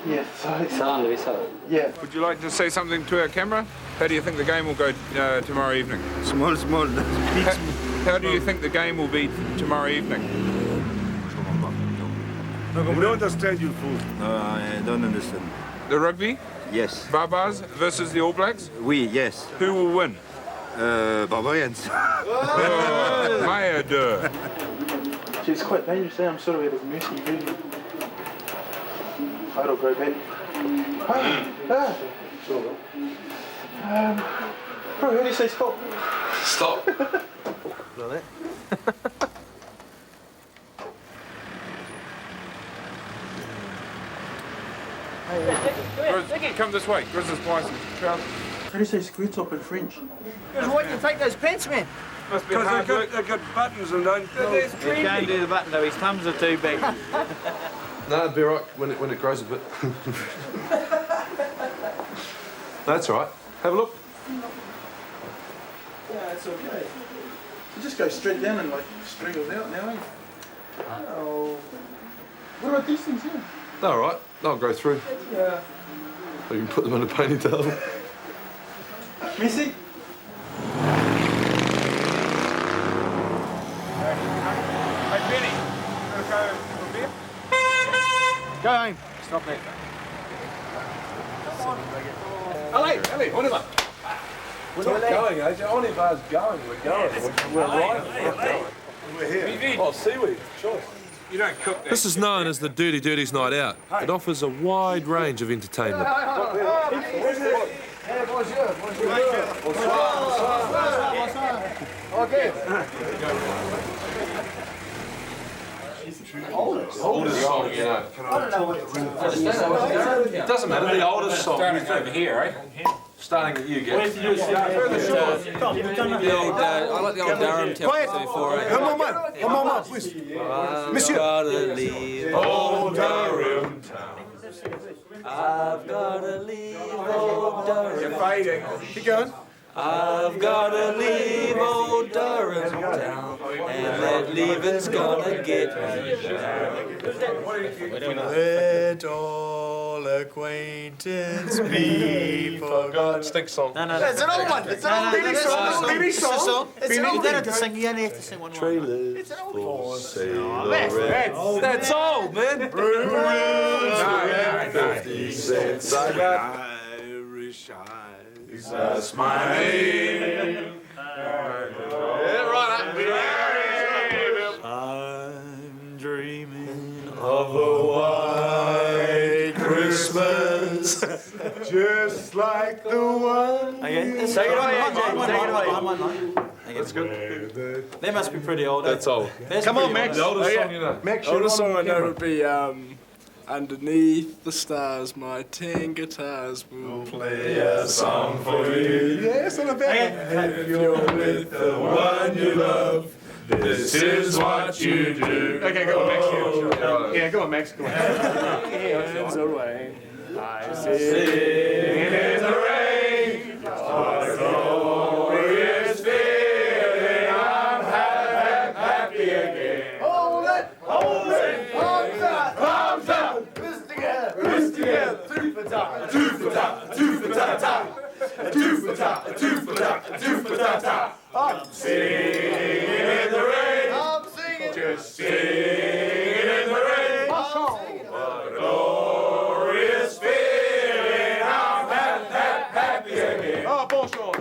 Speaker 7: Yeah, sides.
Speaker 10: Ça, enlevez ça.
Speaker 7: Yeah.
Speaker 3: Would you like to say something to our camera? How do you think the game will go tomorrow evening?
Speaker 7: Small.
Speaker 3: How do you think the game will be tomorrow evening?
Speaker 4: We don't understand you, fool.
Speaker 23: No, I don't understand.
Speaker 3: The rugby?
Speaker 23: Yes.
Speaker 3: Barbars versus the All Blacks?
Speaker 23: Oui, yes.
Speaker 3: Who will win?
Speaker 23: Barbarians.
Speaker 3: Maya de.
Speaker 7: She's quite dangerous there. I'm sort of at his mercy, really.
Speaker 6: Total group in. Bro, who do you say stop?
Speaker 1: Stop.
Speaker 6: Not it.
Speaker 3: Come this way. Grizzly's place.
Speaker 17: How do you say square top in French?
Speaker 4: Because why do you take those pants, man?
Speaker 3: Must be hard work.
Speaker 2: They've got buttons and don't.
Speaker 7: He can't do the button though, his thumbs are too big.
Speaker 1: No, it'll be all right when it grows a bit. That's all right. Have a look.
Speaker 17: Yeah, it's okay. You just go straight down and like straighten out now, eh? Oh. What about these things here?
Speaker 1: They're all right. They'll go through.
Speaker 17: Yeah.
Speaker 1: Or you can put them in a ponytail.
Speaker 17: Missy?
Speaker 3: Hey, Benny. You want to go for a beer?
Speaker 4: Go home.
Speaker 3: Stop that. Ellie, what am I? We're not going, AJ. Onivar's going. We're going. We're right. We're here. Oh, seaweed. Sure. You don't cook that.
Speaker 1: This is known as the Dirty Dirties Night Out. It offers a wide range of entertainment. Oldest song, you know. It doesn't matter, the oldest song.
Speaker 3: Starting over here, eh?
Speaker 1: Starting at you, Gary.
Speaker 3: Further shore.
Speaker 20: I like the old Durham tempo 34.
Speaker 2: Come on, please. Monsieur.
Speaker 20: Gotta leave
Speaker 2: old Durham town.
Speaker 20: I've gotta leave old Durham.
Speaker 2: You're fading. Keep going.
Speaker 20: I've gotta leave old Durham town, and that leaving's gonna get me down.
Speaker 2: Let all acquaintance be forgotten.
Speaker 1: Stink song.
Speaker 7: No.
Speaker 4: It's an old one. It's an old Benny song. Benny song. It's an old
Speaker 7: You don't have to sing, you only have to sing one line.
Speaker 4: It's an old one.
Speaker 1: That's old, man.
Speaker 2: No. 50 cents. I got Irish eyes. That's my name. I'm dreaming of a white Christmas, just like the one.
Speaker 7: Okay, take it away. That's good. They must be pretty old.
Speaker 1: That's old.
Speaker 2: Come on, Max.
Speaker 1: The oldest song you know.
Speaker 2: Max,
Speaker 20: Oldest song I know would be Underneath the Stars, My Tin Guitars Will
Speaker 2: Play a song for you. Yes, on the back. If you're with the one you love, this is what you do. Okay, go on, Max. Yeah, go on, Max. Go on.
Speaker 20: Hands away. I
Speaker 2: Sing in the rain, what a glorious feeling. I'm happy again. Hold it, arms up, fist together, three for top, two for top, two for top, two for top, two for top, two for top. I'm singing in the rain. I'm singing, just singing in the rain. What a glorious feeling. I'm happy again. Oh, bonjour.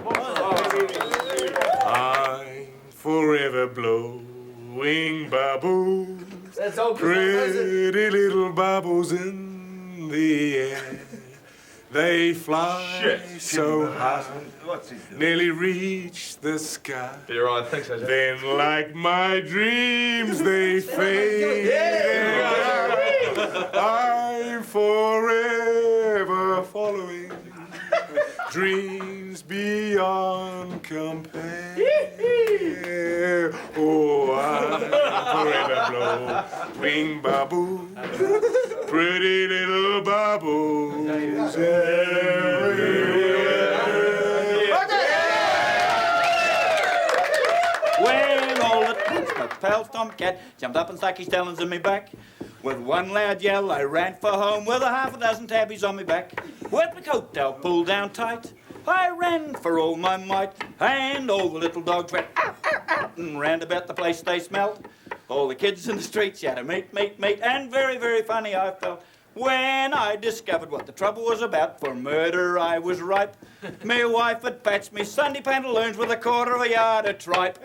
Speaker 2: I'm forever blowing bubbles.
Speaker 4: That's all.
Speaker 2: Pretty little bubbles in the air. They fly so high, nearly reach the sky.
Speaker 1: You're right, thanks, AJ.
Speaker 2: Then, like my dreams, they fade. I'm forever following dreams beyond compare. Oh, I'm forever blowing bubbles, pretty little bubbles everywhere.
Speaker 7: When all at once my pal Tomcat jumped up and stuck his talons in me back. With one loud yell, I ran for home with a half a dozen tabbies on me back. With my coat tail pulled down tight, I ran for all my might, and all the little dogs went out and round about the place they smelt. All the kids in the streets shouted, meat, meat, meat, and very, very funny I felt. When I discovered what the trouble was about, for murder I was ripe. Me wife had patched me Sunday pantaloons with a quarter of a yard of tripe.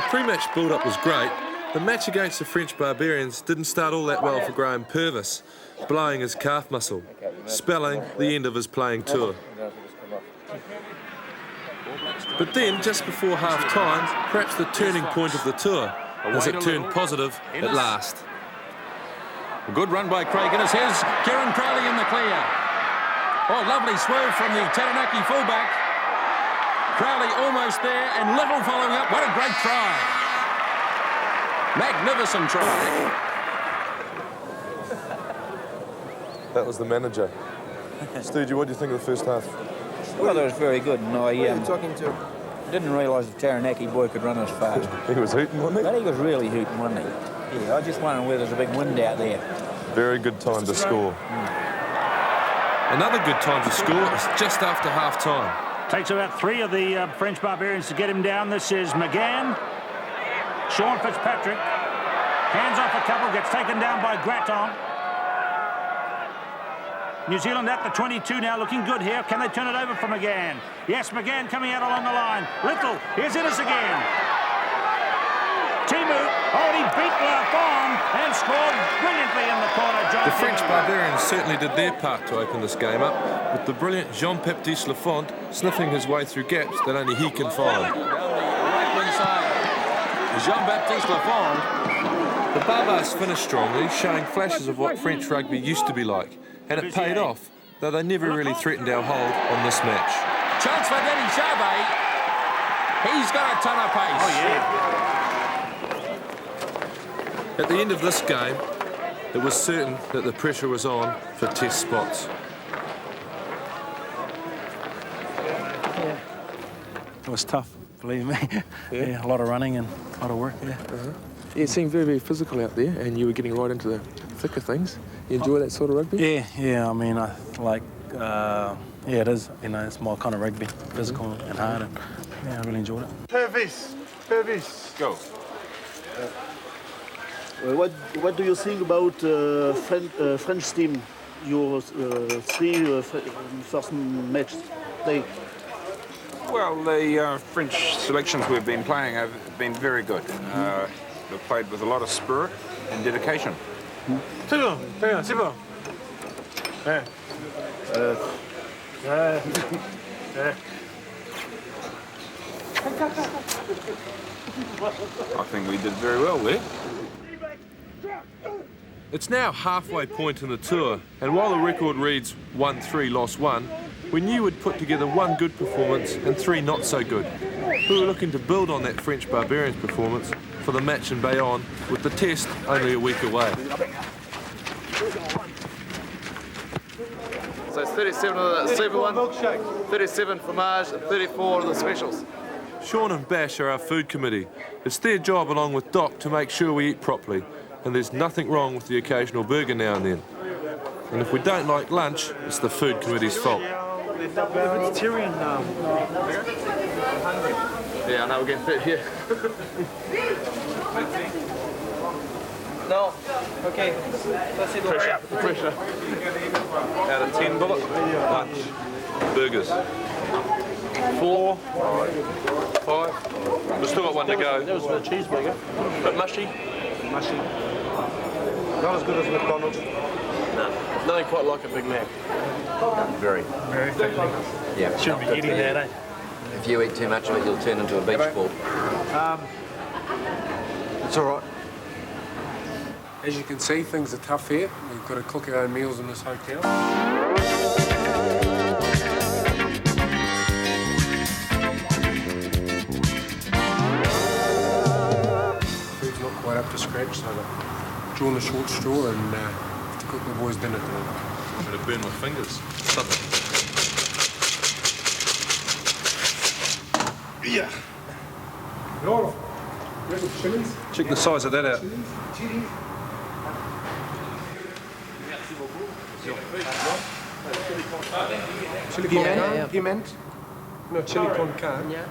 Speaker 1: pre-match build-up was great, the match against the French Barbarians didn't start all that well for Graham Purvis, blowing his calf muscle, spelling the end of his playing tour. But then, just before half-time, perhaps the turning point of the tour, as it turned positive at last.
Speaker 11: A good run by Craig Innes. Here's Kieran Crowley in the clear. Oh, lovely swerve from the Taranaki fullback. Crowley almost there, and Little following up. What a great try. Magnificent try.
Speaker 1: That was the manager. Stoogie, what do you think of the first half?
Speaker 5: Well, that was very good, and I didn't realise the Taranaki boy could run as fast.
Speaker 1: He was hooting, wasn't he?
Speaker 5: But he was really hooting, wasn't he? Yeah, I just wondered whether there's a big wind out there.
Speaker 1: Very good time to score. Another good time to score is just after half-time.
Speaker 12: Takes about 3 of the French Barbarians to get him down. This is McGann. Sean Fitzpatrick. Hands off a couple, gets taken down by Gratton. New Zealand at the 22 now, looking good here. Can they turn it over for McGann? Yes, McGann coming out along the line. Little, here's Innes again. Timu, he beat Lafond and scored brilliantly in the corner.
Speaker 1: The French Barbarians certainly did their part to open this game up, with the brilliant Jean-Baptiste Lafont sniffing his way through gaps that only he can find.
Speaker 11: Right side. Jean-Baptiste Lafond.
Speaker 1: The Barbars finished strongly, showing flashes of what French rugby used to be like, and it paid off, though they never really threatened our hold on this match.
Speaker 11: Chance for Denny Charvet. He's got a ton of pace.
Speaker 12: Oh, yeah.
Speaker 1: At the end of this game, it was certain that the pressure was on for test spots.
Speaker 17: It was tough, believe me. Yeah, a lot of running and a lot of work, yeah.
Speaker 20: Yeah, it seemed very, very physical out there, and you were getting right into the thick of things. You enjoy that sort of rugby?
Speaker 17: Yeah, I mean, I like, it is, it's more kind of rugby, physical and hard, and yeah, I really enjoyed it.
Speaker 6: Purvis. Go.
Speaker 8: What do you think about French team? Your 3 first match play.
Speaker 3: Well, the French selections we've been playing have been very good. They've played with a lot of spirit and dedication.
Speaker 14: C'est bon.
Speaker 3: I think we did very well there.
Speaker 1: It's now halfway point in the tour, and while the record reads 1-3, lost 1, we knew we'd put together 1 good performance and 3 not so good. We were looking to build on that French Barbarians performance for the match in Bayonne, with the test only a week away.
Speaker 20: So it's 37 of the Super One, 37 fromage, and 34 of the specials.
Speaker 1: Sean and Bash are our food committee. It's their job, along with Doc, to make sure we eat properly, and there's nothing wrong with the occasional burger now and then. And if we don't like lunch, it's the food committee's fault.
Speaker 14: Vegetarian now.
Speaker 20: Yeah, I know we're getting fit here.
Speaker 4: No. Okay.
Speaker 20: Pressure.
Speaker 1: Out of 10, bullet. Lunch. Burgers. 4. 5. We've still got 1 to go.
Speaker 14: That was the cheeseburger.
Speaker 1: But mushy.
Speaker 14: Mushy. Not as good as McDonald's.
Speaker 20: No. Nothing quite like a Big Mac.
Speaker 15: Very.
Speaker 14: Very fattening.
Speaker 15: Yeah.
Speaker 14: Shouldn't be eating that, eh?
Speaker 15: If you eat too much of it, you'll turn into a beach ball.
Speaker 20: It's all right. As you can see, things are tough here. We've got to cook our own meals in this hotel. Food's not quite up to scratch, so I've drawn a short straw and have to cook my boys' dinner tonight.
Speaker 1: I'm going to burn my fingers.
Speaker 20: Yeah. No. Chilies?
Speaker 1: Check the size of that out.
Speaker 20: Chili con carne? Piment? No, chili con carne.
Speaker 4: Yeah.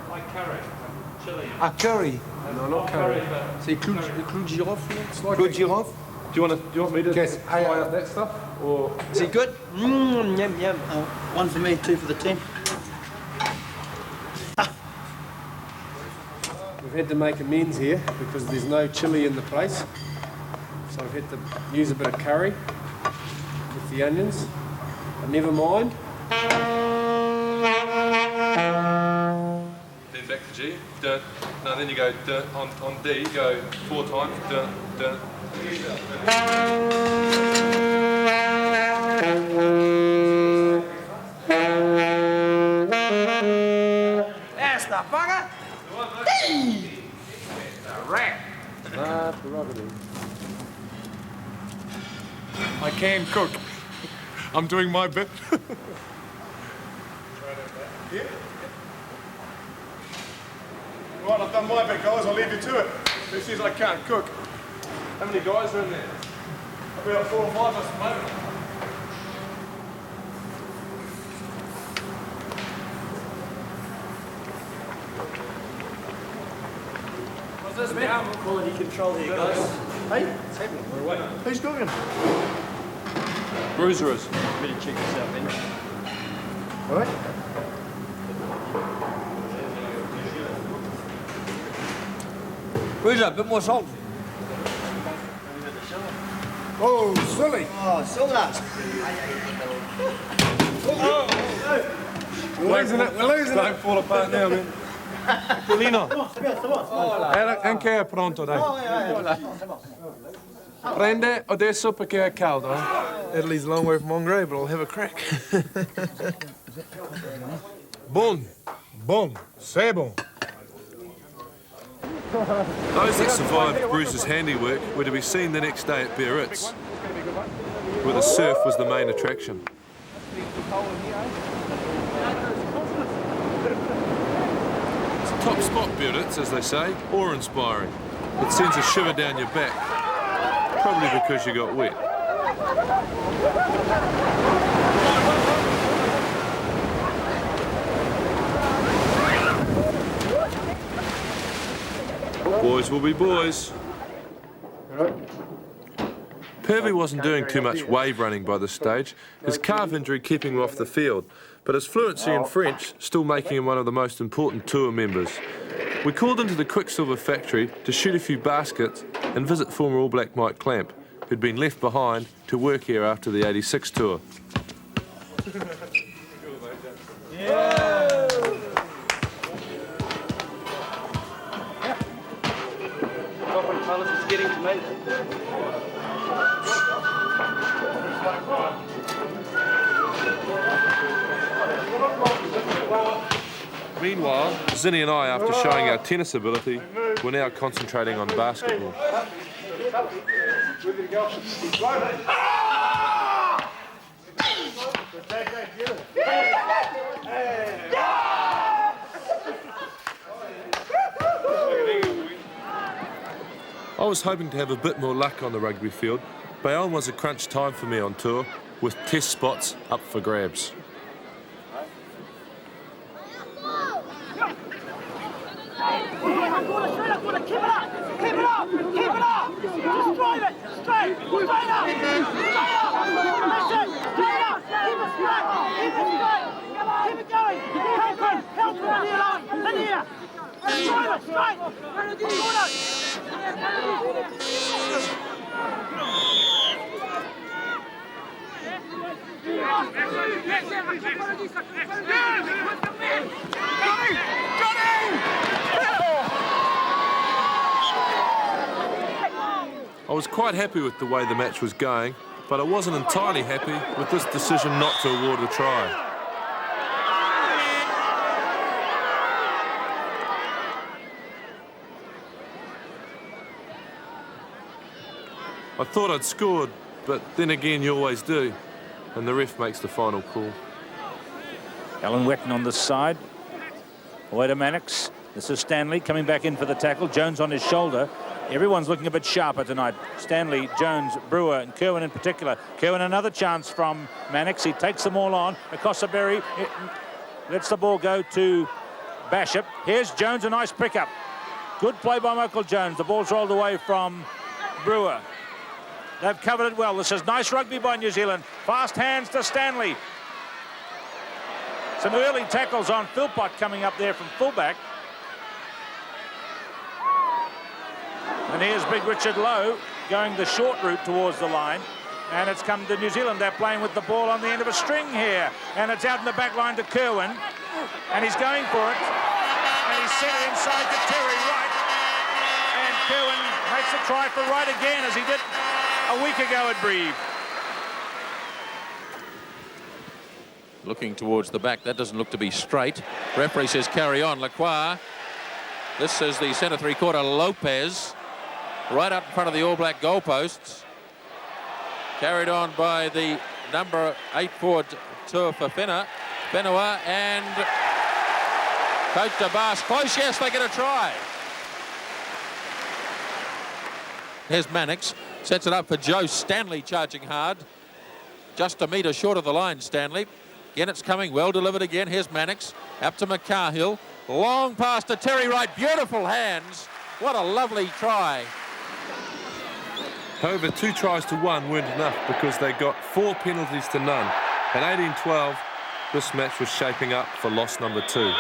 Speaker 20: Ah, curry. No, not curry. C'est clou de girofle. Clou de girofle.
Speaker 1: Do you want me to
Speaker 20: fry up that stuff? Or
Speaker 4: is it good? Yum, yum.
Speaker 5: 1 for me, 2 for the team.
Speaker 18: had to make amends here because there's no chilli in the place. So I've had to use a bit of curry with the onions. But never mind.
Speaker 1: Then back to G. Dun. No, then you go dun. On D, you go 4 times. Dun, dun.
Speaker 2: That's the bugger. The rat.
Speaker 6: I can cook. I'm doing my bit. Yeah. Right, I've done my bit, guys. I'll leave you to it. Who says I can't cook? How many guys are in there? About 4 or 5 at the moment.
Speaker 4: What's this, man? Quality control here, guys. Hey, what's happening? We're away. Who's cooking?
Speaker 1: Bruiser is.
Speaker 4: Better check this out, Ben. All right. Bruiser, a bit more salt.
Speaker 6: Oh, silly.
Speaker 4: Oh, salt.
Speaker 6: We're losing it. We're losing it.
Speaker 1: Don't fall apart now, man.
Speaker 6: Polino. Anche è pronto, dai. Prende adesso perché è caldo. Italy's a long way from Mongrey, but I'll have a crack. Bon. Bon. C'est bon.
Speaker 1: Those that survived Bruce's handiwork were to be seen the next day at Biarritz, where the surf was the main attraction. It's a top spot, Biarritz, as they say, awe-inspiring. It sends a shiver down your back, probably because you got wet. Boys will be boys. Purvey wasn't doing too much wave running by this stage, his calf injury keeping him off the field, but his fluency in French still making him one of the most important tour members. We called into the Quicksilver factory to shoot a few baskets and visit former All Black Mike Clamp, who'd been left behind to work here after the '86 tour.
Speaker 4: Carlos is getting to me.
Speaker 1: Meanwhile, Zinni and I, after showing our tennis ability, were now concentrating on basketball. I was hoping to have a bit more luck on the rugby field. Bayonne was a crunch time for me on tour, with test spots up for grabs. I was quite happy with the way the match was going, but I wasn't entirely happy with this decision not to award a try. I thought I'd scored, but then again you always do, and the ref makes the final call.
Speaker 12: Alan Wetton on this side. Away to Mannix. This is Stanley coming back in for the tackle. Jones on his shoulder. Everyone's looking a bit sharper tonight. Stanley, Jones, Brewer and Kerwin in particular. Kerwin another chance from Mannix. He takes them all on. Acosta-Berry lets the ball go to Bashop. Here's Jones, a nice pickup. Good play by Michael Jones. The ball's rolled away from Brewer. They've covered it well. This is nice rugby by New Zealand. Fast hands to Stanley. Some early tackles on Philpott coming up there from fullback. And here's big Richard Lowe going the short route towards the line. And it's come to New Zealand. They're playing with the ball on the end of a string here. And it's out in the back line to Kerwin. And he's going for it. And he's sent it inside to Terry Wright. And Kerwin makes a try for Wright again, as he did a week ago at Breve.
Speaker 11: Looking towards the back, that doesn't look to be straight. Referee says carry on. Lacroix. This is the centre three-quarter Lopez, right up in front of the All Black goalposts. Carried on by the number 8 forward Tua Fafena, Whenua, and Cote de Bas. Close, yes, they get a try. Here's Mannix, sets it up for Joe Stanley, charging hard. Just a metre short of the line, Stanley. Again, it's coming, well delivered again. Here's Mannix, up to McCarhill. Long pass to Terry Wright, beautiful hands. What a lovely try.
Speaker 1: However, 2 tries to 1 weren't enough because they got 4 penalties to none. At 18-12, this match was shaping up for loss number 2.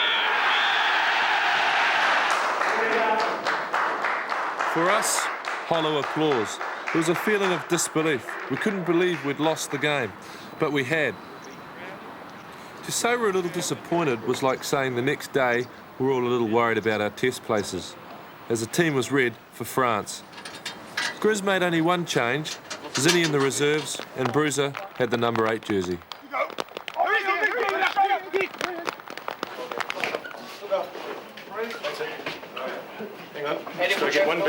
Speaker 1: For us, hollow applause. There was a feeling of disbelief. We couldn't believe we'd lost the game, but we had. To say we're a little disappointed was like saying the next day we're all a little worried about our test places, as the team was red for France. Grizz made only 1 change. Zinni in the reserves, and Bruiser had the number 8 jersey.
Speaker 6: Hang on. Just gotta get one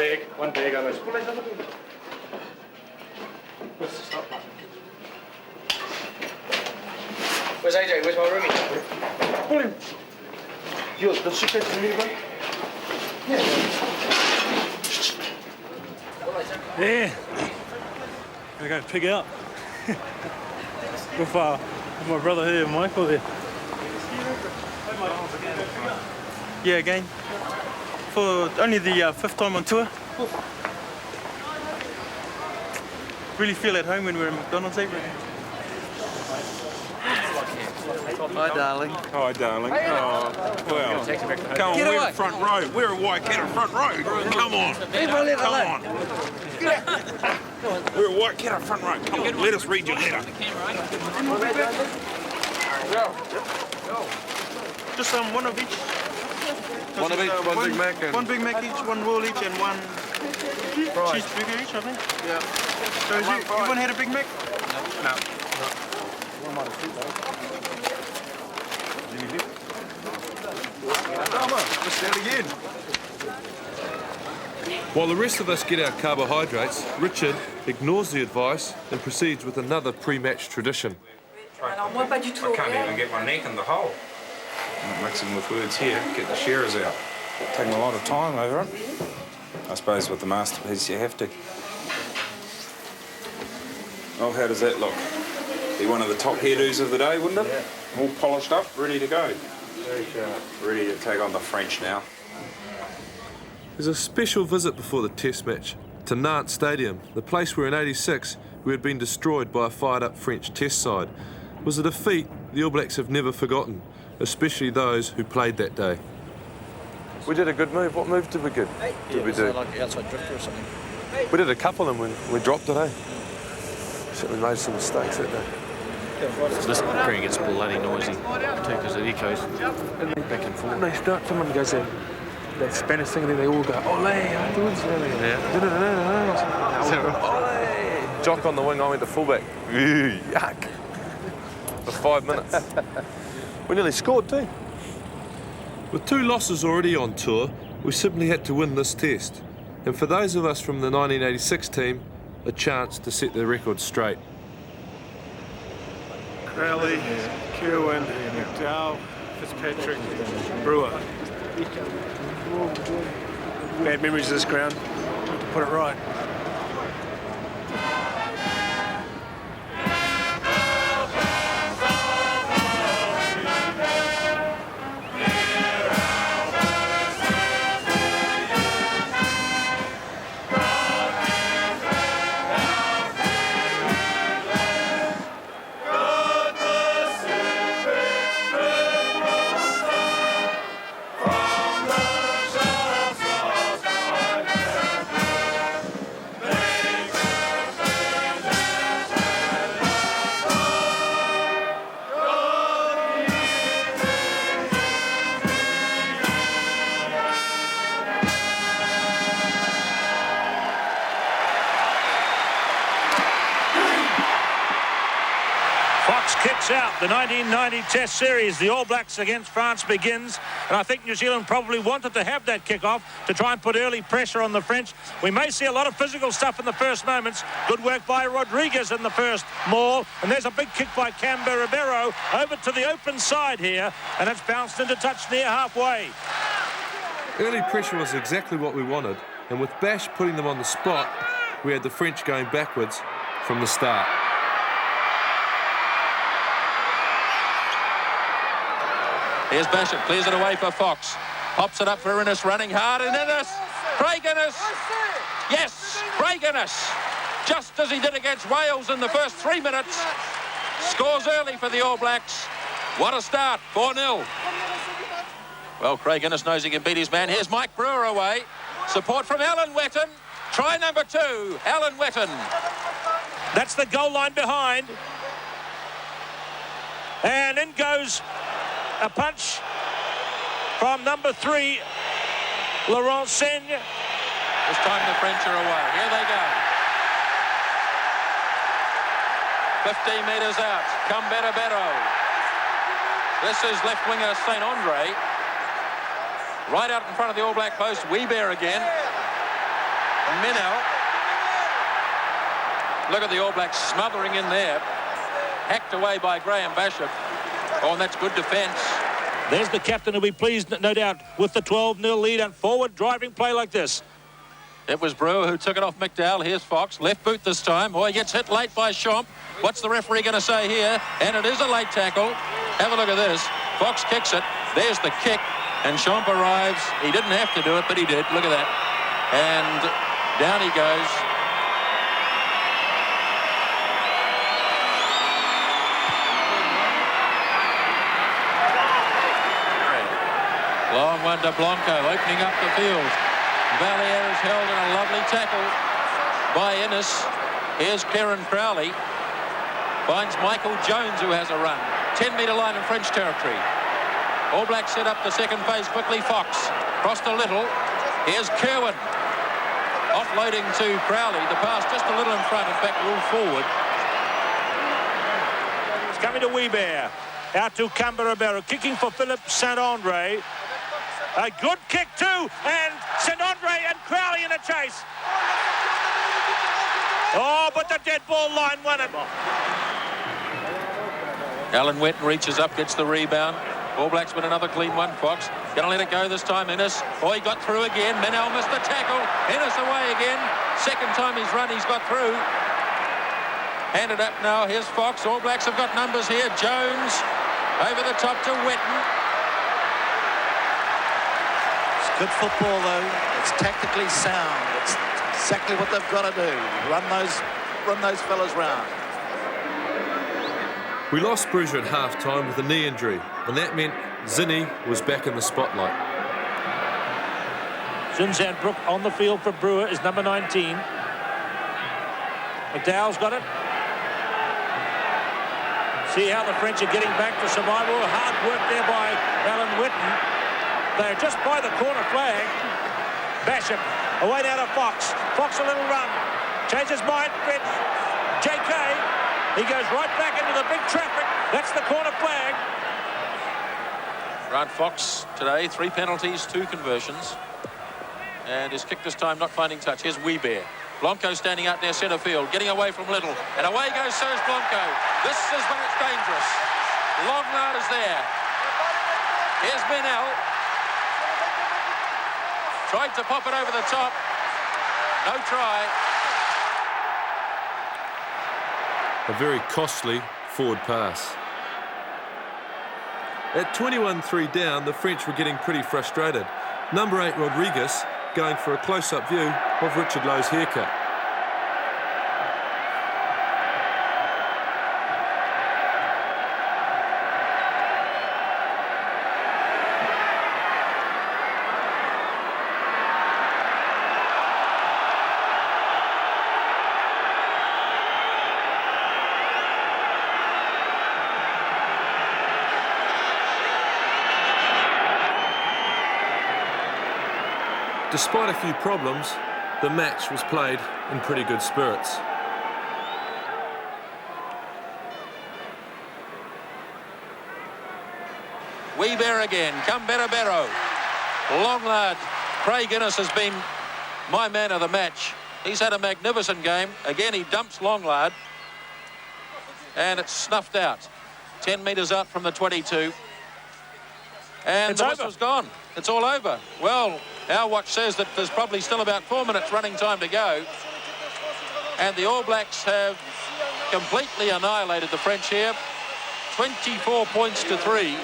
Speaker 6: bag on this.
Speaker 4: Where's AJ? Where's my roomie?
Speaker 6: Pull him. Yo, does she take the meeting, bro?
Speaker 17: Yeah. We're going to pick out with my brother here, Michael there. Yeah, again. For only the 5th time on tour. Really feel at home when we're in McDonald's, eh?
Speaker 15: Hi, darling.
Speaker 3: Hi, darling. Oh, well, come on, we're in front row. We're a Waikato front row. Come on. Come on. We're a Waikato front row. Come on, let us read your letter.
Speaker 17: Just one of each.
Speaker 1: One of each, one Big Mac and...
Speaker 17: One Big Mac each, 1 roll each, and 1 cheeseburger each, I think. Yeah. So everyone had a Big Mac?
Speaker 3: No.
Speaker 6: Let's do it again.
Speaker 1: While the rest of us get our carbohydrates, Richard ignores the advice and proceeds with another pre-match tradition.
Speaker 3: I can't even get my neck in the hole. I'm mixing with words here, get the shearers out. Taking a lot of time over it. I suppose with the masterpiece you have to. Oh, how does that look? Be one of the top hairdos of the day, wouldn't it? Yeah. All polished up, ready to go. Very sharp. Ready to take on the French now.
Speaker 1: There's a special visit before the test match to Nantes Stadium, the place where in '86 we had been destroyed by a fired-up French test side. It was a defeat the All Blacks have never forgotten, especially those who played that day.
Speaker 9: We did a good move. What move did we do?
Speaker 4: Like outside drifter or something.
Speaker 9: We did a couple and we dropped it, eh? Certainly made some mistakes that day.
Speaker 19: This green gets bloody noisy too because it echoes back and forth.
Speaker 9: And they start, someone goes in that Spanish thing and then they all go, ole, afterwards. Ole. Jock on the wing, I went to fullback. Yuck. For 5 minutes. We nearly scored too.
Speaker 1: With 2 losses already on tour, we simply had to win this test. And for those of us from the 1986 team, a chance to set their record straight.
Speaker 6: Crowley, Kerwin, McDowell, Fitzpatrick, Brewer. Bad memories of this ground. To put it right.
Speaker 12: Fox kicks out. The 1990 Test Series, the All Blacks against France begins, and I think New Zealand probably wanted to have that kick-off to try and put early pressure on the French. We may see a lot of physical stuff in the first moments. Good work by Rodriguez in the first maul, and there's a big kick by Canberra Ribeiro over to the open side here, and it's bounced into touch near halfway.
Speaker 1: Early pressure was exactly what we wanted, and with Bash putting them on the spot, we had the French going backwards from the start.
Speaker 11: Here's Basham, clears it away for Fox. Pops it up for Innes, running hard, and Innes! Craig Innes! Yes, Craig Innes! Just as he did against Wales in the first 3 minutes. Scores early for the All Blacks. What a start, 4-0. Well, Craig Innes knows he can beat his man. Here's Mike Brewer away. Support from Alan Wetton. Try number 2, Alan Wetton.
Speaker 12: That's the goal line behind. And in goes a punch from number 3, Laurent Seigne.
Speaker 11: This time the French are away. Here they go. 15 metres out. Canberra Ribeiro. This is left winger St. Andre. Right out in front of the All Black post. Weber again. Minel. Look at the All Blacks smothering in there. Hacked away by Graham Basham. Oh, and that's good defence.
Speaker 12: There's the captain who'll be pleased, no doubt, with the 12-0 lead and forward driving play like this.
Speaker 11: It was Brewer who took it off McDowell. Here's Fox. Left boot this time. Oh, he gets hit late by Champ. What's the referee going to say here? And it is a late tackle. Have a look at this. Fox kicks it. There's the kick. And Champ arrives. He didn't have to do it, but he did. Look at that. And down he goes. Long one to Blanco, opening up the field. Valier is held in a lovely tackle by Innes. Here's Kieran Crowley. Finds Michael Jones, who has a run. 10-metre line in French territory. All Blacks set up the second phase quickly. Fox crossed a little. Here's Kerwin. Offloading to Crowley. The pass just a little in front, in fact, ruled forward.
Speaker 12: It's coming to Weber. Out to Canberra Ribeiro. Kicking for Philip St. Andre. A good kick too, and St. Andre and Crowley in a chase. Oh, but the dead ball line won it.
Speaker 11: Alan Wetton reaches up, gets the rebound. All Blacks win another clean one. Fox gonna let it go this time. Innes. Oh, he got through again. Minel missed the tackle. Innes away again. Second time he's run, he's got through. Handed up now. Here's Fox. All Blacks have got numbers here. Jones over the top to Wetton.
Speaker 13: Good football, though. It's tactically sound. It's exactly what they've got to do. Run those fellas round.
Speaker 1: We lost Bruger at half-time with a knee injury, and that meant Zinni was back in the spotlight.
Speaker 12: Zinzanbrook on the field for Brewer is number 19. McDowell's got it. See how the French are getting back to survival. Hard work there by Alan Wetton. They're just by the corner flag. Basham away now to Fox. Fox a little run. Changes mind. JK. He goes right back into the big traffic. That's the corner flag.
Speaker 11: Grant Fox today, 3 penalties, 2 conversions. And his kick this time not finding touch. Here's Weber. Blanco standing out near centre field, getting away from Little. And away goes Serge Blanco. This is when it's dangerous. Longnard is there. Here's Minel. Tried to pop it over the top. No try.
Speaker 1: A very costly forward pass. At 21-3 down, the French were getting pretty frustrated. Number 8, Rodriguez, going for a close-up view of Richard Lowe's haircut. Despite a few problems, the match was played in pretty good spirits.
Speaker 11: Wee Bear again. Come Berabero. Longlard. Craig Innes has been my man of the match. He's had a magnificent game. Again, he dumps Longlard. And it's snuffed out. 10 metres out from the 22. And
Speaker 12: It's
Speaker 11: the
Speaker 12: over.
Speaker 11: whistle's gone. It's all over. Well, our watch says that there's probably still about 4 minutes running time to go. And the All Blacks have completely annihilated the French here. 24 points to 3.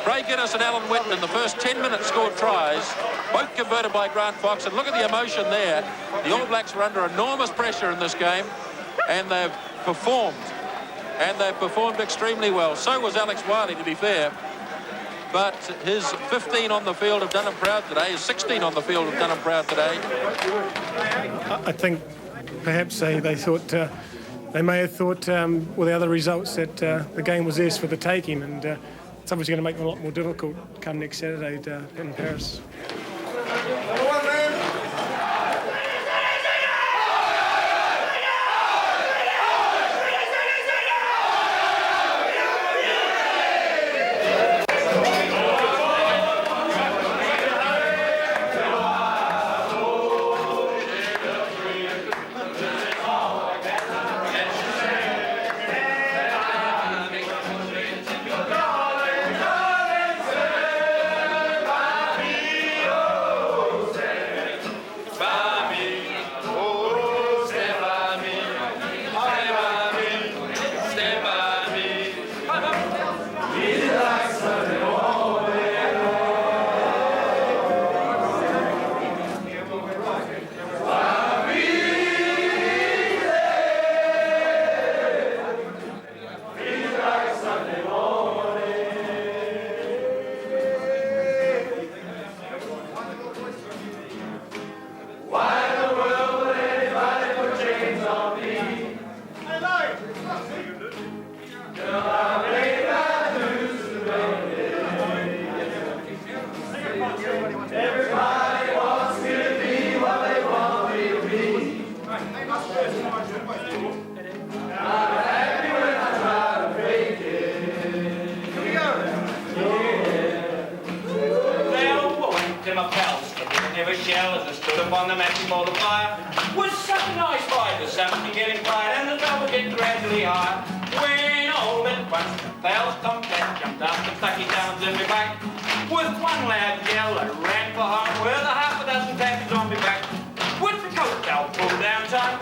Speaker 11: Craig Innes and Alan Whitten in the first 10 minutes scored tries, both converted by Grant Fox. And look at the emotion there. The All Blacks were under enormous pressure in this game, and they've performed. And they've performed extremely well. So was Alex Wiley, to be fair. But his 15 on the field have done him proud today. His 16 on the field have done him proud today.
Speaker 14: I think perhaps they thought, they may have thought with the other results that the game was theirs for the taking, and it's obviously going to make them a lot more difficult come next Saturday in Paris.
Speaker 7: On the matching multiplier was such a nice fight. The something getting quiet and the double getting gradually higher. When all at once the pals tomcat jumped up and stuck his arms in my back. With one loud yell I ran for home with a half a dozen tabbies on my back. With the coat tail pulled down tight,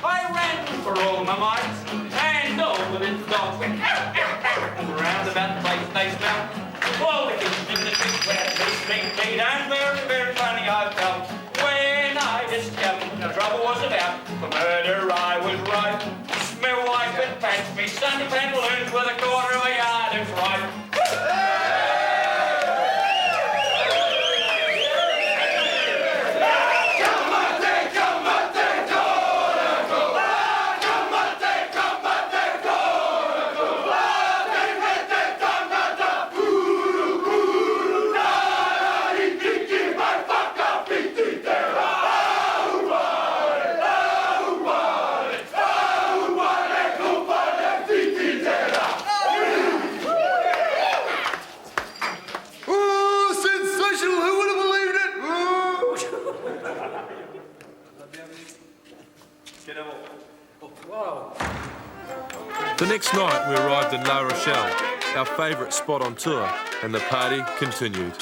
Speaker 7: I ran for all my might. And all the little dogs went and round about the place they smelled. All the kids in the street were listening to me, and very, very funny I felt. When I discovered the trouble was about the murder, I was right. My wife had patched me Sunday pantaloons with a quarter of a yard of fright.
Speaker 1: The next night we arrived in La Rochelle, our favourite spot on tour, and the party continued.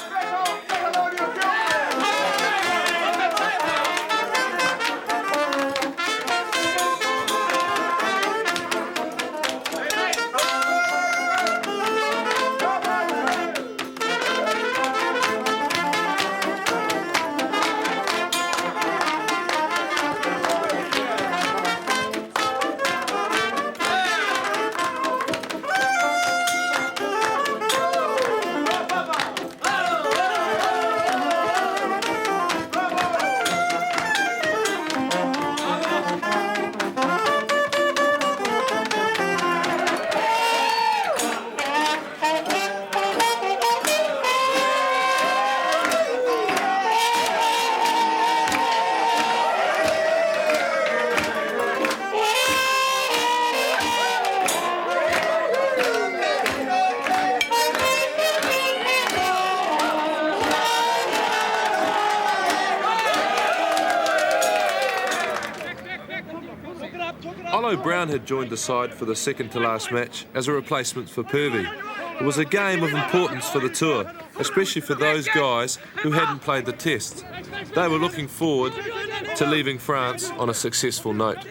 Speaker 1: Brown had joined the side for the second-to-last match as a replacement for Purvey. It was a game of importance for the tour, especially for those guys who hadn't played the test. They were looking forward to leaving France on a successful note.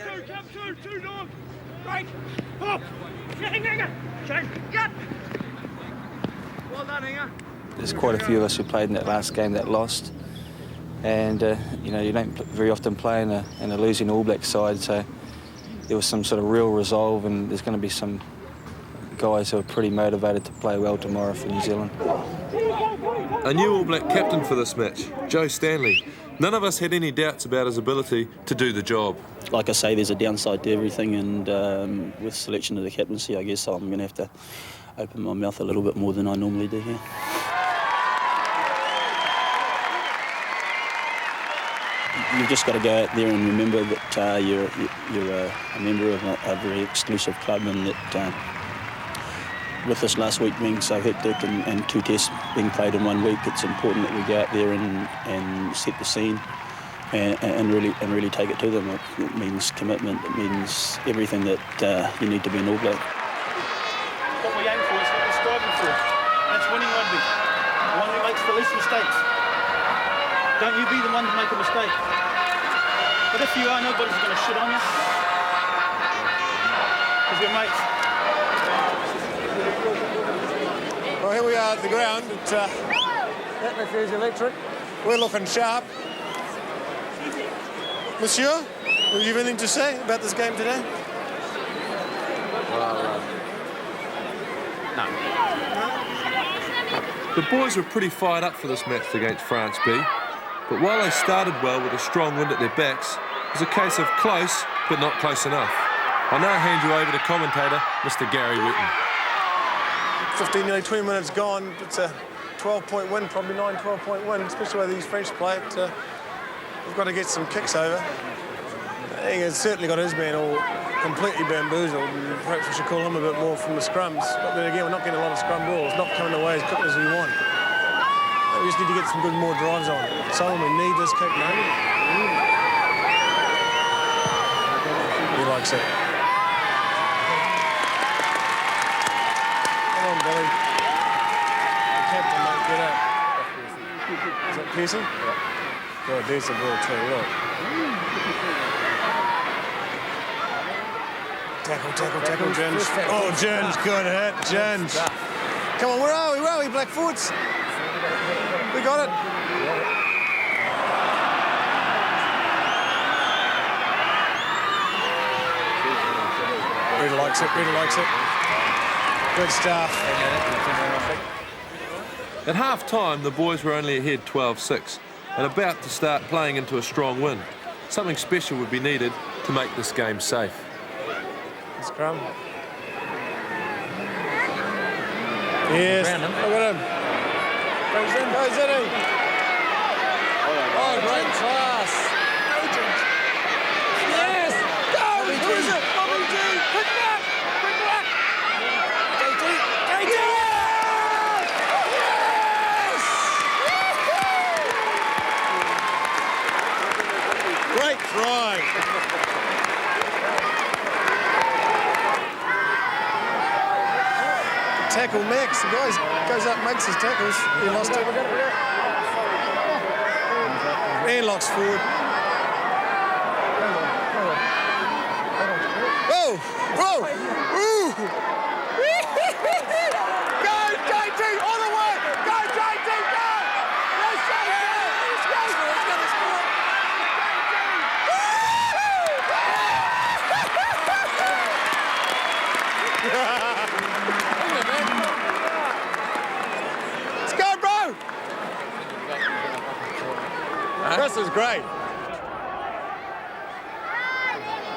Speaker 5: There's quite a few of us who played in that last game that lost, and you know, you don't very often play in a losing All Black side, so there was some sort of real resolve, and there's going to be some guys who are pretty motivated to play well tomorrow for New Zealand.
Speaker 1: A new All Black captain for this match, Joe Stanley. None of us had any doubts about his ability to do the job.
Speaker 16: Like I say, there's a downside to everything, and with selection of the captaincy, I guess I'm going to have to open my mouth a little bit more than I normally do here. You've just got to go out there and remember that you're a member of a very exclusive club, and that with this last week being so hectic and 2 tests being played in 1 week, it's important that we go out there and set the scene and really take it to them. It means commitment. It means everything that you need to be an All Black.
Speaker 4: What we aim for is what we're striving for. That's winning rugby. The one who makes the least mistakes. Don't you be the one to make a mistake. But if you are, nobody's going to shit on you. Because we're mates.
Speaker 6: Well, here we are at the ground. Atmosphere is electric. We're looking sharp. Monsieur, do you have anything to say about this game today?
Speaker 1: No. The boys were pretty fired up for this match against France B, but while they started well with a strong wind at their backs, it was a case of close, but not close enough. I'll now hand you over to commentator, Mr. Gary Whitten.
Speaker 6: 15, nearly 20 minutes gone. It's a 12-point win, probably 9, 12-point win, especially the way these French play it. We've got to get some kicks over. I think it's certainly got his man all completely bamboozled, and perhaps we should call him a bit more from the scrums. But then again, we're not getting a lot of scrum balls, not coming away as quickly as we want. We just need to get some good more drives on. Solomon, we need this kick now. He likes it. Come on, Billy. The captain, mate, get up. Is that Pearson? Yeah. God, there's the ball too, look. Tackle, Jones. Oh, Jones, good hit, Jones. Come on, where are we, Blackfords? We got it. Rita likes it. Good stuff.
Speaker 1: At half-time, the boys were only ahead 12-6 and about to start playing into a strong win. Something special would be needed to make this game safe.
Speaker 6: Scrum. Yes, look at him. Goes in. Oh, great class. Yes! Go! Who is it? Bobby G! Pick him up! JT! Yes! Great try. Tackle Max, the guy goes up, makes his tackles. He lost it. And locks forward. Whoa! Whoa! Ooh! Go, JT! All the way! Go, JT! Go! Let's go! Let's go! Let's go! Let's go, bro! This is great.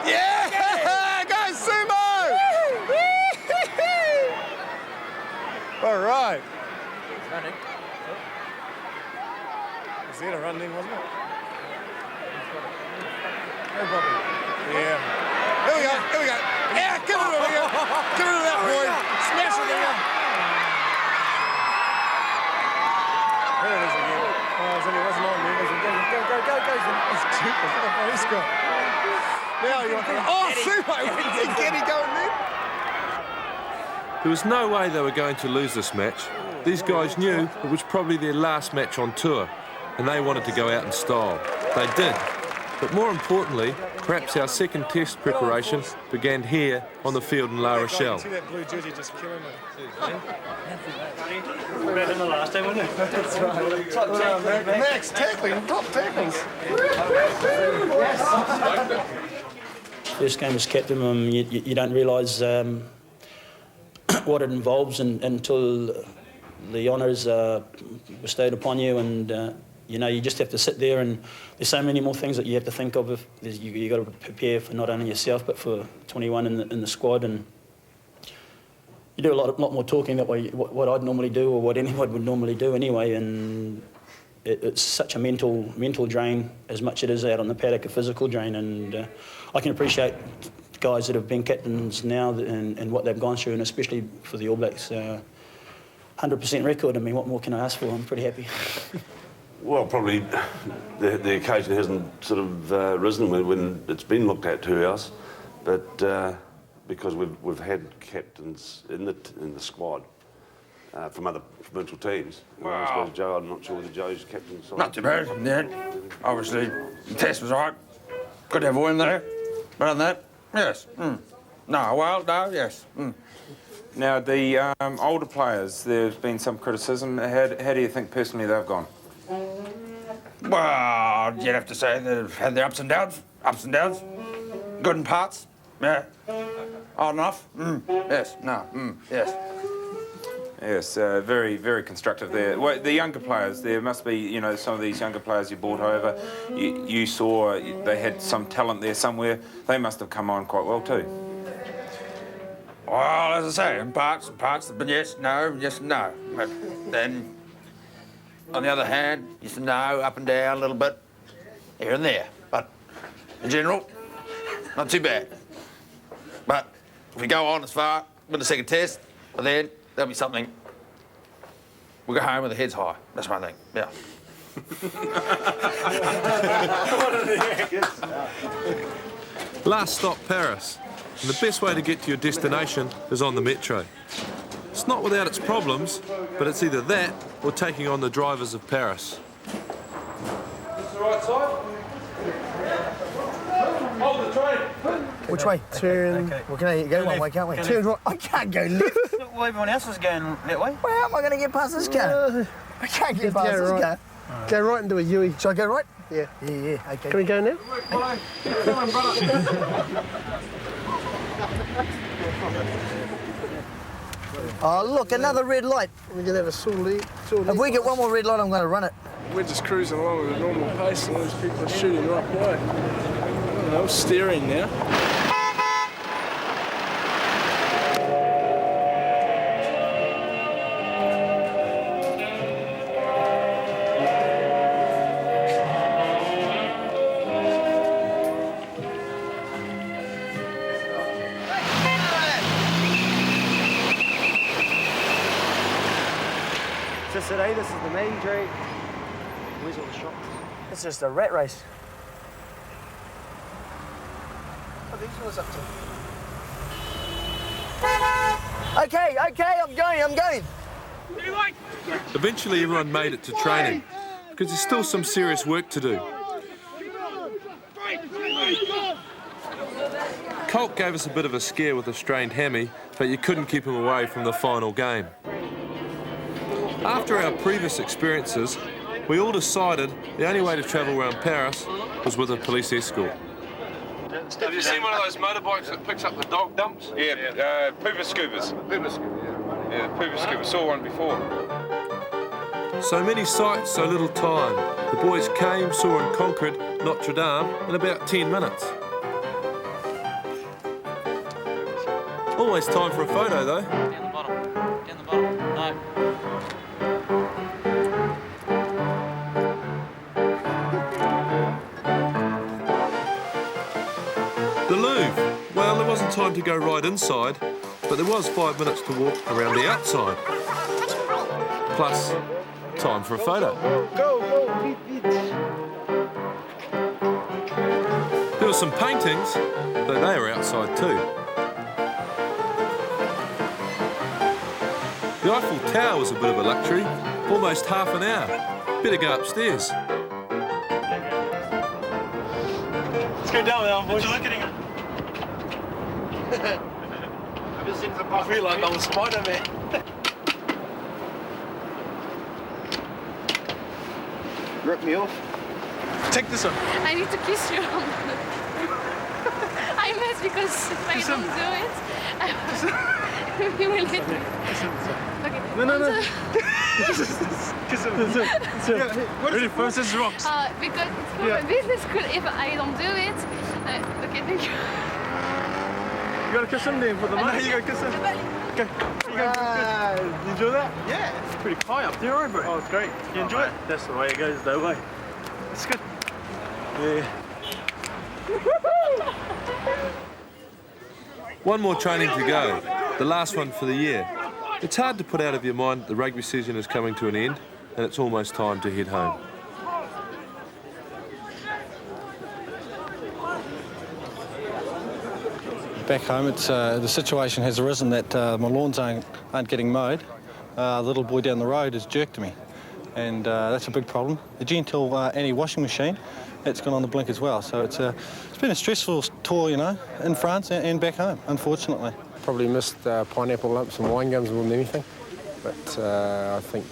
Speaker 6: Yeah! Go, Sumo! All right. Was that a run then, wasn't it? No problem. Yeah. Here we go. Yeah, give it to him. Give it to that boy. Smash it in. There it is again. Oh, it wasn't on there. Go. It's stupid. Look at what he's got. Now you want to... Oh, Sumo! Get it going there.
Speaker 1: There was no way they were going to lose this match. These guys knew it was probably their last match on tour, and they wanted to go out in style. They did. But more importantly, perhaps our second test preparation began here on the field in La Rochelle.
Speaker 6: See that blue jersey just killing me.
Speaker 4: Better than the last time, wasn't it? That's right. Top
Speaker 6: Max tackling, top tackles.
Speaker 16: First game as captain, you don't realise what it involves until the honours are bestowed upon you, and you know, you just have to sit there, and there's so many more things that you have to think of. You got to prepare for not only yourself but for 21 in the squad, and you do a lot more talking that way. What I'd normally do, or what anyone would normally do anyway, and it's such a mental drain as much as it is out on the paddock, a physical drain, and I can appreciate guys that have been captains now and what they've gone through, and especially for the All Blacks. 100% record. I mean, what more can I ask for? I'm pretty happy.
Speaker 10: Well, probably the occasion hasn't sort of risen when it's been looked at to us, but because we've had captains in the squad from other provincial teams.
Speaker 3: Wow.
Speaker 10: I suppose Joe, I'm not sure whether Joe's captain.
Speaker 3: Not too bad, yeah. Obviously, the test was right. Good to have a win there. Better than that, yes. Yes. Now, the older players, there's been some criticism. How do you think personally they've gone? Well, you'd have to say they've had their ups and downs. Good in parts, yeah. Odd enough, yes, yes. Yes, very, very constructive there. Well, the younger players, there must be, you know, some of these younger players you brought over, you saw they had some talent there somewhere. They must have come on quite well too. Well, as I say, in parts, but yes, no. But then, on the other hand, yes and no, up and down a little bit, here and there. But in general, not too bad. But if we go on as far with the second test, well then there'll be something. We'll go home with the heads high. That's my thing, yeah.
Speaker 1: Last stop, Paris. And the best way to get to your destination is on the metro. It's not without its problems, but it's either that or taking on the drivers of Paris.
Speaker 3: Is this the right side? Hold the train.
Speaker 21: Which way? Turn. Okay. Well, can I go one way, can't we? Turn right. I can't go left.
Speaker 4: Well, everyone else is going that way.
Speaker 21: Well, how am I going to get past this car? I can't get past this car.
Speaker 8: Go right and do a U-E.
Speaker 21: Shall I go right?
Speaker 8: Yeah.
Speaker 21: Yeah, okay.
Speaker 8: Can we go now?
Speaker 21: Oh, look, another red light.
Speaker 8: We're going to have a sore leg.
Speaker 21: If we get one more red light, I'm going to run it.
Speaker 18: We're just cruising along at a normal pace and these people are shooting right by. I don't know, steering now.
Speaker 21: Just today, this is the main drag. Where's all the shops? It's just a rat race. What are these fellas up to? Okay, I'm going.
Speaker 1: Eventually everyone made it to training, because there's still some serious work to do. Colt gave us a bit of a scare with a strained hammy, but you couldn't keep him away from the final game. After our previous experiences, we all decided the only way to travel around Paris was with a police escort.
Speaker 10: Have you seen one of those motorbikes that picks up the dog dumps?
Speaker 3: Yeah, Pooper Scoopers. Yeah, Pooper Scoopers. Saw one before.
Speaker 1: So many sights, so little time. The boys came, saw and conquered Notre Dame in about 10 minutes. Always time for a photo, though.
Speaker 4: Down the bottom. No.
Speaker 1: The Louvre. Well, there wasn't time to go right inside, but there was 5 minutes to walk around the outside. Plus, time for a photo.
Speaker 8: Go, beat.
Speaker 1: There some paintings, though they are outside too. The Eiffel Tower was a bit of a luxury, almost half an hour. Better go upstairs.
Speaker 4: Let's go down there, boys. What you looking at? I feel like I'm Spider-Man.
Speaker 8: Rip me off.
Speaker 4: Take this one.
Speaker 20: I need to kiss you. I must, because if I don't do it, you will hit me. Okay.
Speaker 4: No. Kiss him. Ready, first is rocks.
Speaker 20: Because it's for my business school. If I don't do it, okay, thank you.
Speaker 4: You gotta kiss him then for the money. You gotta kiss him. Okay. You enjoy that? Yeah. It's pretty high up there, right, bro? Oh, it's great. You enjoy it? That's the way it goes, that way. It's good. Yeah.
Speaker 1: One more training to go, the last one for the year. It's hard to put out of your mind that the rugby season is coming to an end and it's almost time to head home.
Speaker 22: Back home, it's the situation has arisen that my lawns aren't getting mowed. The little boy down the road has jerked me, and that's a big problem. The Gentle anti-washing machine, it's gone on the blink as well. So it's been a stressful tour, you know, in France and back home, unfortunately.
Speaker 18: Probably missed pineapple lumps and wine gums more than anything, but I think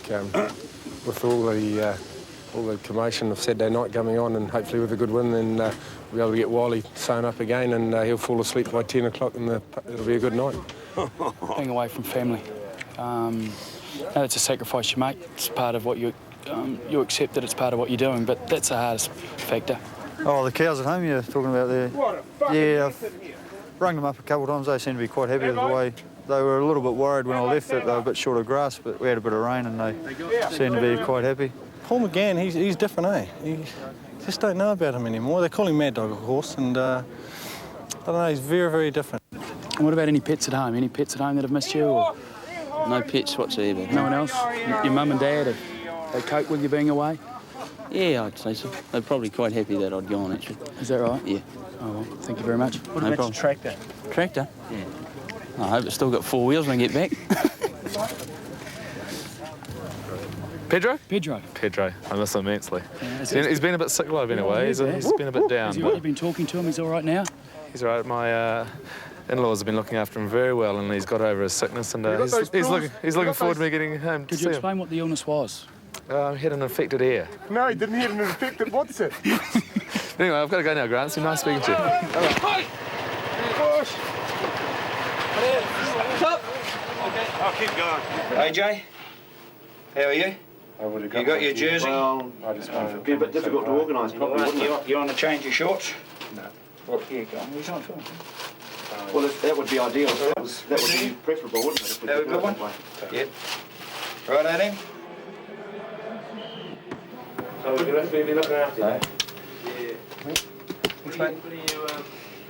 Speaker 18: with all the commotion of Saturday night coming on, and hopefully with a good win, then we'll be able to get Wiley sewn up again, and he'll fall asleep by 10 o'clock, and it'll be a good night.
Speaker 23: Being away from family, it's a sacrifice you make. It's part of what you accept that it's part of what you're doing, but that's the hardest factor.
Speaker 24: Oh, the cows at home you're talking about there? Yeah, I've rung them up a couple of times. They seem to be quite happy with the way. They were a little bit worried when I left that they were a bit short of grass, but we had a bit of rain and they seem to be quite happy.
Speaker 22: Paul McGann, he's different, eh? You just don't know about him anymore. They call him Mad Dog, of course, and I don't know, he's very, very different.
Speaker 23: And what about any pets at home? Any pets at home that have missed you? Or?
Speaker 5: No pets whatsoever.
Speaker 23: No one else? Your mum and dad, they cope with you being away?
Speaker 5: Yeah, I'd say so. They're probably quite happy that I'd gone, actually.
Speaker 23: Is that right?
Speaker 5: Yeah.
Speaker 23: Oh, well, thank you very much.
Speaker 4: What about your tractor?
Speaker 5: Tractor? Yeah. I hope it's still got 4 wheels when I get back.
Speaker 9: Pedro?
Speaker 23: Pedro.
Speaker 9: I miss him immensely.
Speaker 23: Yeah,
Speaker 9: he's been a bit sick while I've been away. He's been a bit down.
Speaker 23: Is he right? You've been talking to him? He's all right now?
Speaker 9: He's all right. My in-laws have been looking after him very well, and he's got over his sickness, and he's looking forward to me getting home to
Speaker 23: Could
Speaker 9: see
Speaker 23: you
Speaker 9: him.
Speaker 23: explain what the illness was?
Speaker 9: He had an infected ear.
Speaker 18: No, he didn't. He had an infected what's it?
Speaker 9: Anyway, I've got to go now, Grant. It's been nice speaking to you.
Speaker 7: I'll keep going. AJ, how are you? You got your jersey?
Speaker 8: Well, it'd be a bit difficult to organise properly, wouldn't it?
Speaker 7: You want to change your shorts?
Speaker 8: No.
Speaker 7: Well, here, go on. He's on film.
Speaker 8: Well, that would be ideal. That would be preferable, wouldn't it? If we
Speaker 7: Have a
Speaker 8: could do
Speaker 7: good
Speaker 8: it
Speaker 7: one?
Speaker 8: that way.
Speaker 7: Yep. Right, Adam?
Speaker 18: So we're going to be looking after you.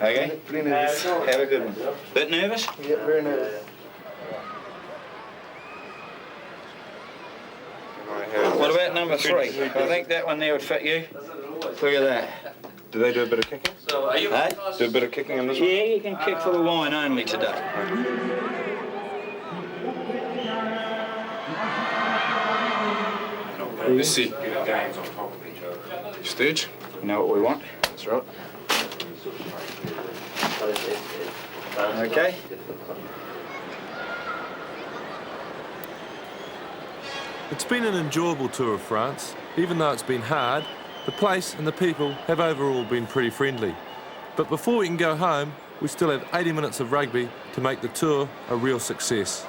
Speaker 7: Okay.
Speaker 8: Pretty nervous.
Speaker 7: Have a good one. Bit nervous?
Speaker 8: Yeah, very nervous.
Speaker 7: What about number 3? I think that one there would fit you. Look at that.
Speaker 10: Do they do a bit of kicking?
Speaker 7: Hey?
Speaker 10: Do a bit of kicking in this one?
Speaker 7: Yeah, you can kick for the wine only today.
Speaker 3: You see games on top of each other.
Speaker 7: Sturge, you know what we want?
Speaker 10: That's right.
Speaker 7: Okay.
Speaker 1: It's been an enjoyable tour of France. Even though it's been hard, the place and the people have overall been pretty friendly. But before we can go home, we still have 80 minutes of rugby to make the tour a real success.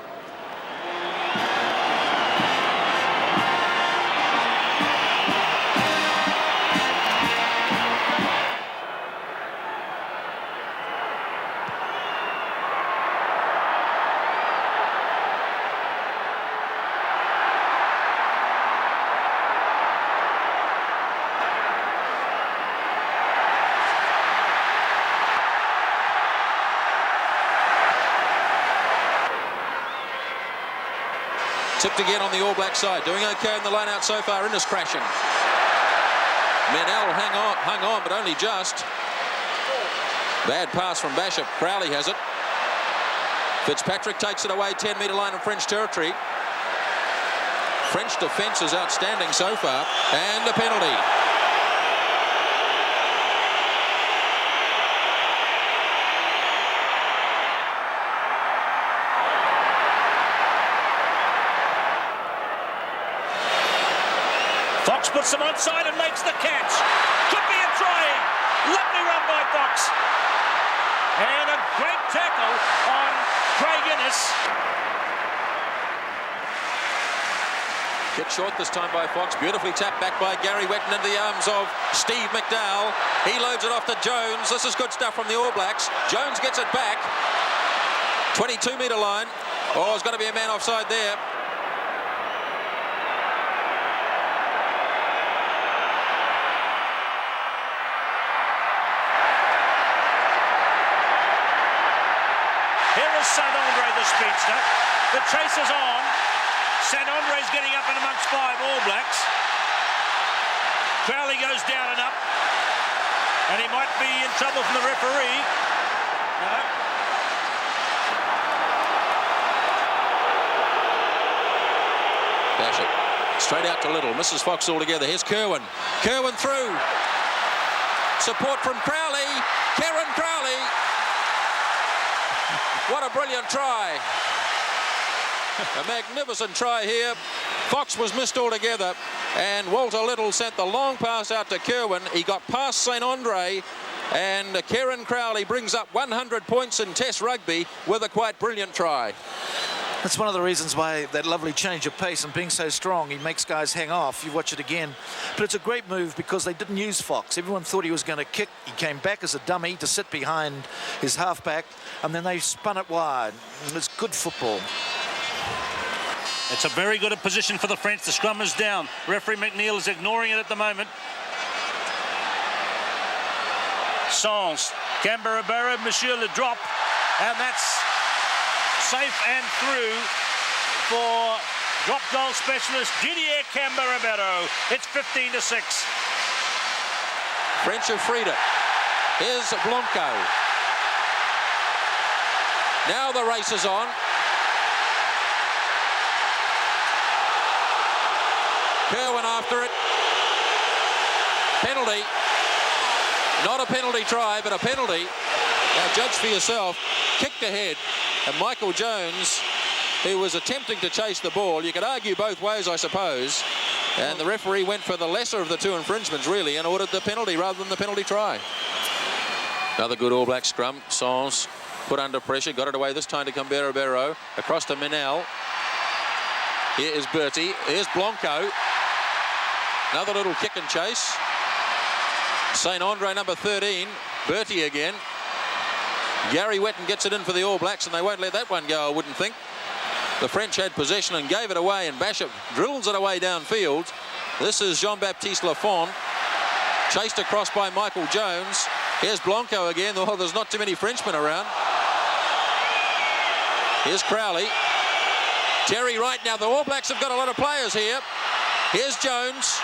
Speaker 11: Tipped again on the All Black side. Doing okay in the line out so far. Innes crashing. Menel hung on, but only just. Bad pass from Basham. Crowley has it. Fitzpatrick takes it away, 10-metre line of French territory. French defence is outstanding so far, and a penalty.
Speaker 12: Fox puts them onside and makes the catch. Could be a try. Lovely run by Fox. And a great tackle on Craig Innes.
Speaker 11: Kick short this time by Fox. Beautifully tapped back by Gary Wetton into the arms of Steve McDowell. He loads it off to Jones. This is good stuff from the All Blacks. Jones gets it back. 22-metre line. Oh, there's got to be a man offside there.
Speaker 12: Saint-Andre, the speedster. The chase is on. Saint-Andre's getting up and amongst 5 All Blacks. Crowley goes down and up. And he might be in trouble from the referee. No.
Speaker 11: Basham. Straight out to Little. Misses Fox altogether. Here's Kerwin. Kerwin through. Support from Crowley. Kieran Crowley. What a brilliant try. A magnificent try here. Fox was missed altogether, and Walter Little sent the long pass out to Kerwin. He got past St Andre, and Kieran Crowley brings up 100 points in Test rugby with a quite brilliant try.
Speaker 13: That's one of the reasons why that lovely change of pace and being so strong, he makes guys hang off. You watch it again. But it's a great move because they didn't use Fox. Everyone thought he was going to kick. He came back as a dummy to sit behind his halfback, and then they spun it wide. It was good football.
Speaker 12: It's a very good position for the French. The scrum is down. Referee McNeil is ignoring it at the moment. Sans, Canberra, Monsieur Le Drop, and that's safe and through for drop goal specialist Didier Canberra. It's 15-6.
Speaker 11: French have freed it. Here's Blanco. Now the race is on. Kerwin after it. Penalty. Not a penalty try, but a penalty. Now judge for yourself. Kicked ahead. And Michael Jones, who was attempting to chase the ball, you could argue both ways, I suppose. And the referee went for the lesser of the two infringements, really, and ordered the penalty rather than the penalty try. Another good All Black scrum. Sans put under pressure, got it away this time to Canberra. Across to Minell. Here is Bertie. Here's Blanco. Another little kick and chase. St Andre, number 13. Bertie again. Gary Wetton gets it in for the All Blacks, and they won't let that one go, I wouldn't think. The French had possession and gave it away, and Basham drills it away downfield. This is Jean-Baptiste Lafont, chased across by Michael Jones. Here's Blanco again. Oh, there's not too many Frenchmen around. Here's Crowley. Terry Wright. Now the All Blacks have got a lot of players here. Here's Jones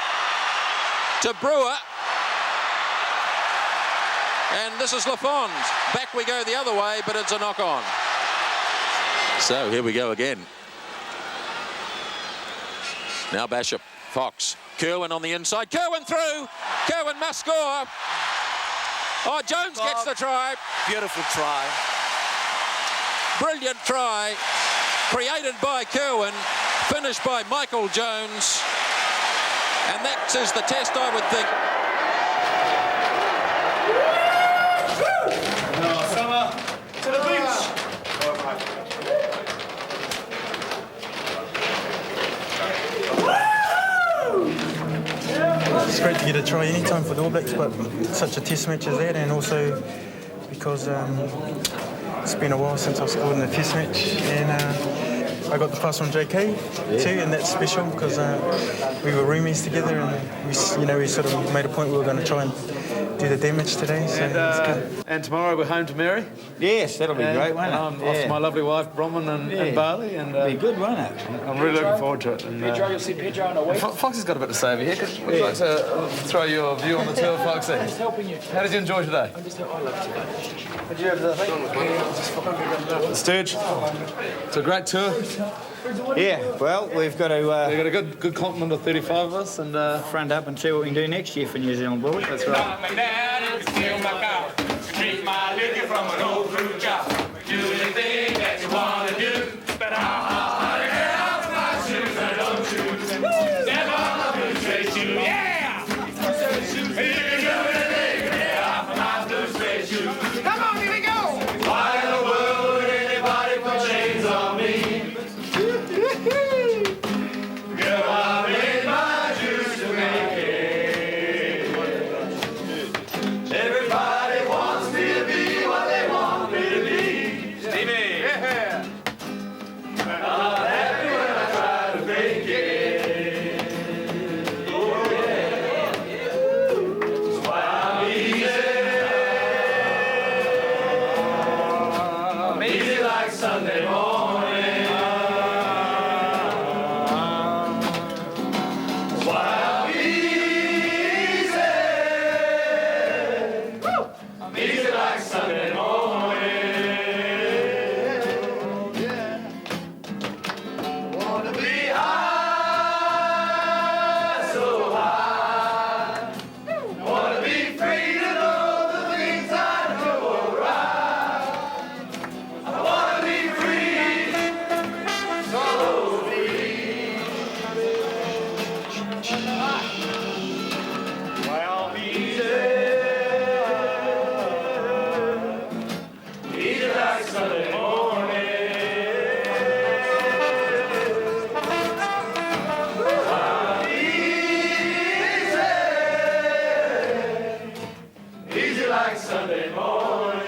Speaker 11: to Brewer. And this is Lafont. Back we go the other way, but it's a knock-on. So here we go again. Now Basham, Fox, Kerwin on the inside. Kerwin through. Kerwin must score. Oh, Jones gets the try.
Speaker 13: Beautiful try.
Speaker 11: Brilliant try. Created by Kerwin. Finished by Michael Jones. And that is the test, I would think.
Speaker 4: To the beach.
Speaker 22: It's great to get a try anytime for the All Blacks, but such a test match as that, and also because it's been a while since I've scored in a test match, and I got the pass from JK too, and that's special because we were roomies together, and we sort of made a point we were going to try and
Speaker 21: do the damage today. So it's good.
Speaker 2: And tomorrow we're home to Mary.
Speaker 7: Yes, that'll be great, won't it?
Speaker 2: I'm off to my lovely wife, Bronwyn, and Barley. And,
Speaker 7: be good, won't it?
Speaker 2: I'm really looking forward to it. And,
Speaker 23: Pedro, you'll see Pedro in a week.
Speaker 2: Fox has got a bit to say over here. Would you like to throw your view on the tour, Foxy?
Speaker 23: I'm just helping you.
Speaker 2: How did you enjoy today?
Speaker 23: I love today.
Speaker 2: What did you have to think? Sturge, it's a great tour.
Speaker 7: Yeah, well, we've got to...
Speaker 2: We've got a good complement of 35 of us and...
Speaker 7: front up and see what we can do next year for New Zealand Bulls.
Speaker 2: That's right.
Speaker 3: Drink my liquor from an old crew job. Do the thing that you want to do. But I have my shoes I don't choose. Never blue suede shoes. Yeah! Blue suede shoes. Here we go with a leg. Yeah, for my blue suede shoes. Come on, here we go. Why in the world would anybody put chains on me? Girl, I made my juice to make it. Everybody wants me to be what they want me to be. Stevie! Yeah! I'm not happy when I try to make it. Oh, yeah. That's why I'm easy. I'm easy like Sunday morning. That's why I'm easy. I'm easy like Sunday morning. Wanna be high, so high. Wanna be free to know the things I know are right. I wanna be free, so free. Well, easy like Sunday morning. Easy like Sunday morning.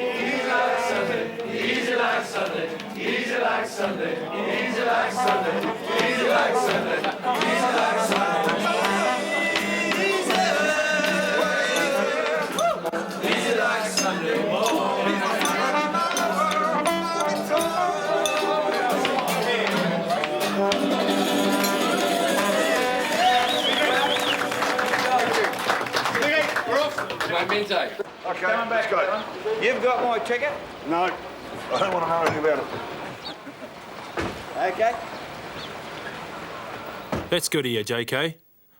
Speaker 3: Easy like Sunday. Easy like Sunday. Easy like Sunday. Easy like Sunday. Easy like Sunday. Easy like Sunday. Easy like Sunday morning.
Speaker 7: Okay, let's go. You've got my ticket?
Speaker 8: No, I don't want to know anything about it.
Speaker 7: Okay.
Speaker 15: That's good of you, JK.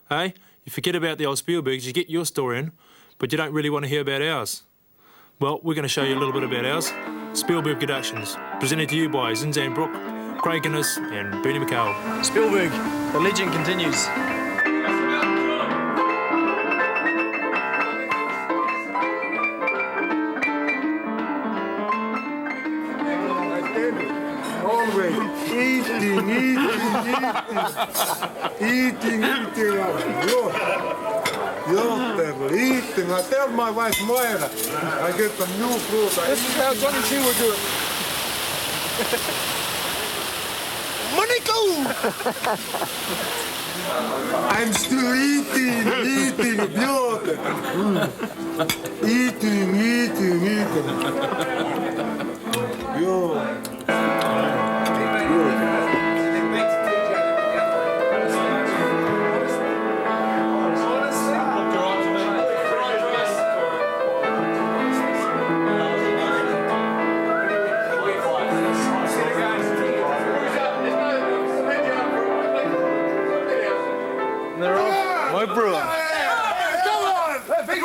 Speaker 15: Hey, you forget about the old Spielbergs, you get your story in, but you don't really want to hear about ours. Well, we're going to show you a little bit about ours. Spielberg Productions, presented to you by Zinzan Brook, Craig Guinness and Bernie McCall.
Speaker 21: Spielberg, the legend continues.
Speaker 17: Always eating. Eating. I tell my wife Moira, I get some new fruit. This is how Johnny G would do it. Monica! I'm still eating, beautiful. Eating. Yo.
Speaker 2: My brewer.
Speaker 17: Come on! Big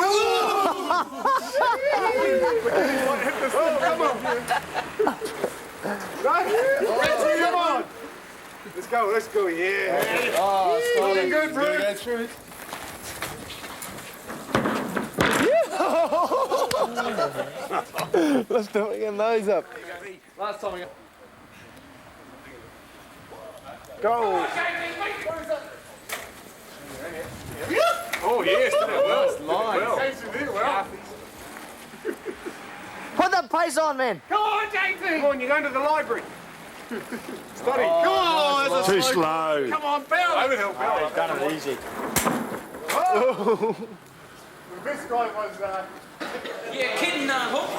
Speaker 17: Come on! Right? Come on! Let's go, yeah.
Speaker 2: Oh,
Speaker 17: Looking good, bro.
Speaker 2: That's right.
Speaker 17: Let's do it again, nose up.
Speaker 2: Last time we got...
Speaker 17: Go!
Speaker 3: Oh, yes, did it well.
Speaker 17: Well.
Speaker 21: Put the pace on, man.
Speaker 3: Come on, JP!
Speaker 17: Come on, you're going to the library. Study.
Speaker 3: Oh,
Speaker 17: Come on,
Speaker 3: that's
Speaker 17: too
Speaker 3: slow.
Speaker 17: Come on, Bell. Overhill, Bell.
Speaker 7: He's done it easy.
Speaker 17: Oh. This guy was...
Speaker 6: Yeah, kidding, Hook.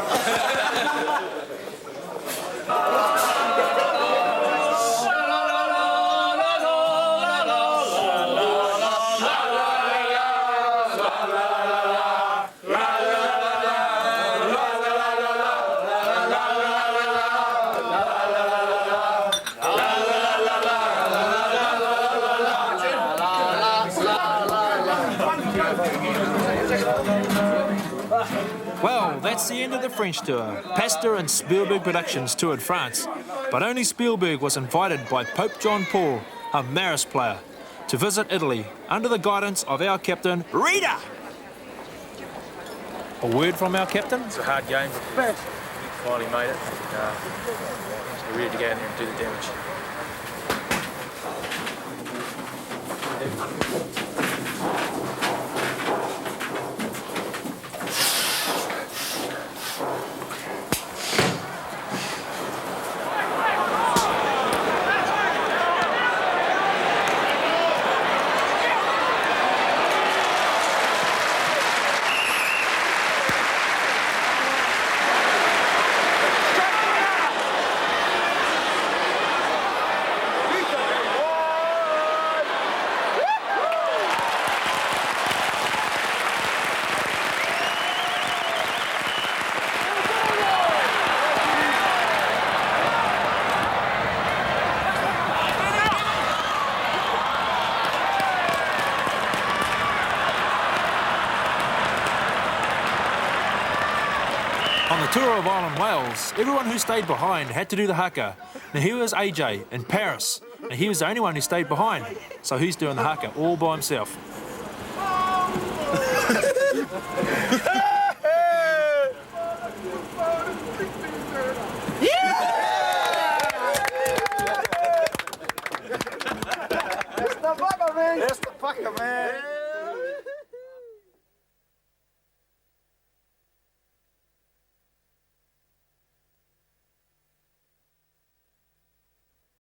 Speaker 15: Well, that's the end of the French tour. Pastor and Spielberg Productions toured France, but only Spielberg was invited by Pope John Paul, a Maris player, to visit Italy under the guidance of our captain, Rita. A word from our captain?
Speaker 14: It's a hard game, but we finally made it. So we're ready to go in there and do the damage.
Speaker 15: On the tour of Ireland Wales, everyone who stayed behind had to do the haka. Now here was AJ in Paris. Now he was the only one who stayed behind, so he's doing the haka all by himself.
Speaker 17: That's the fucker, man! That's the fucker, man!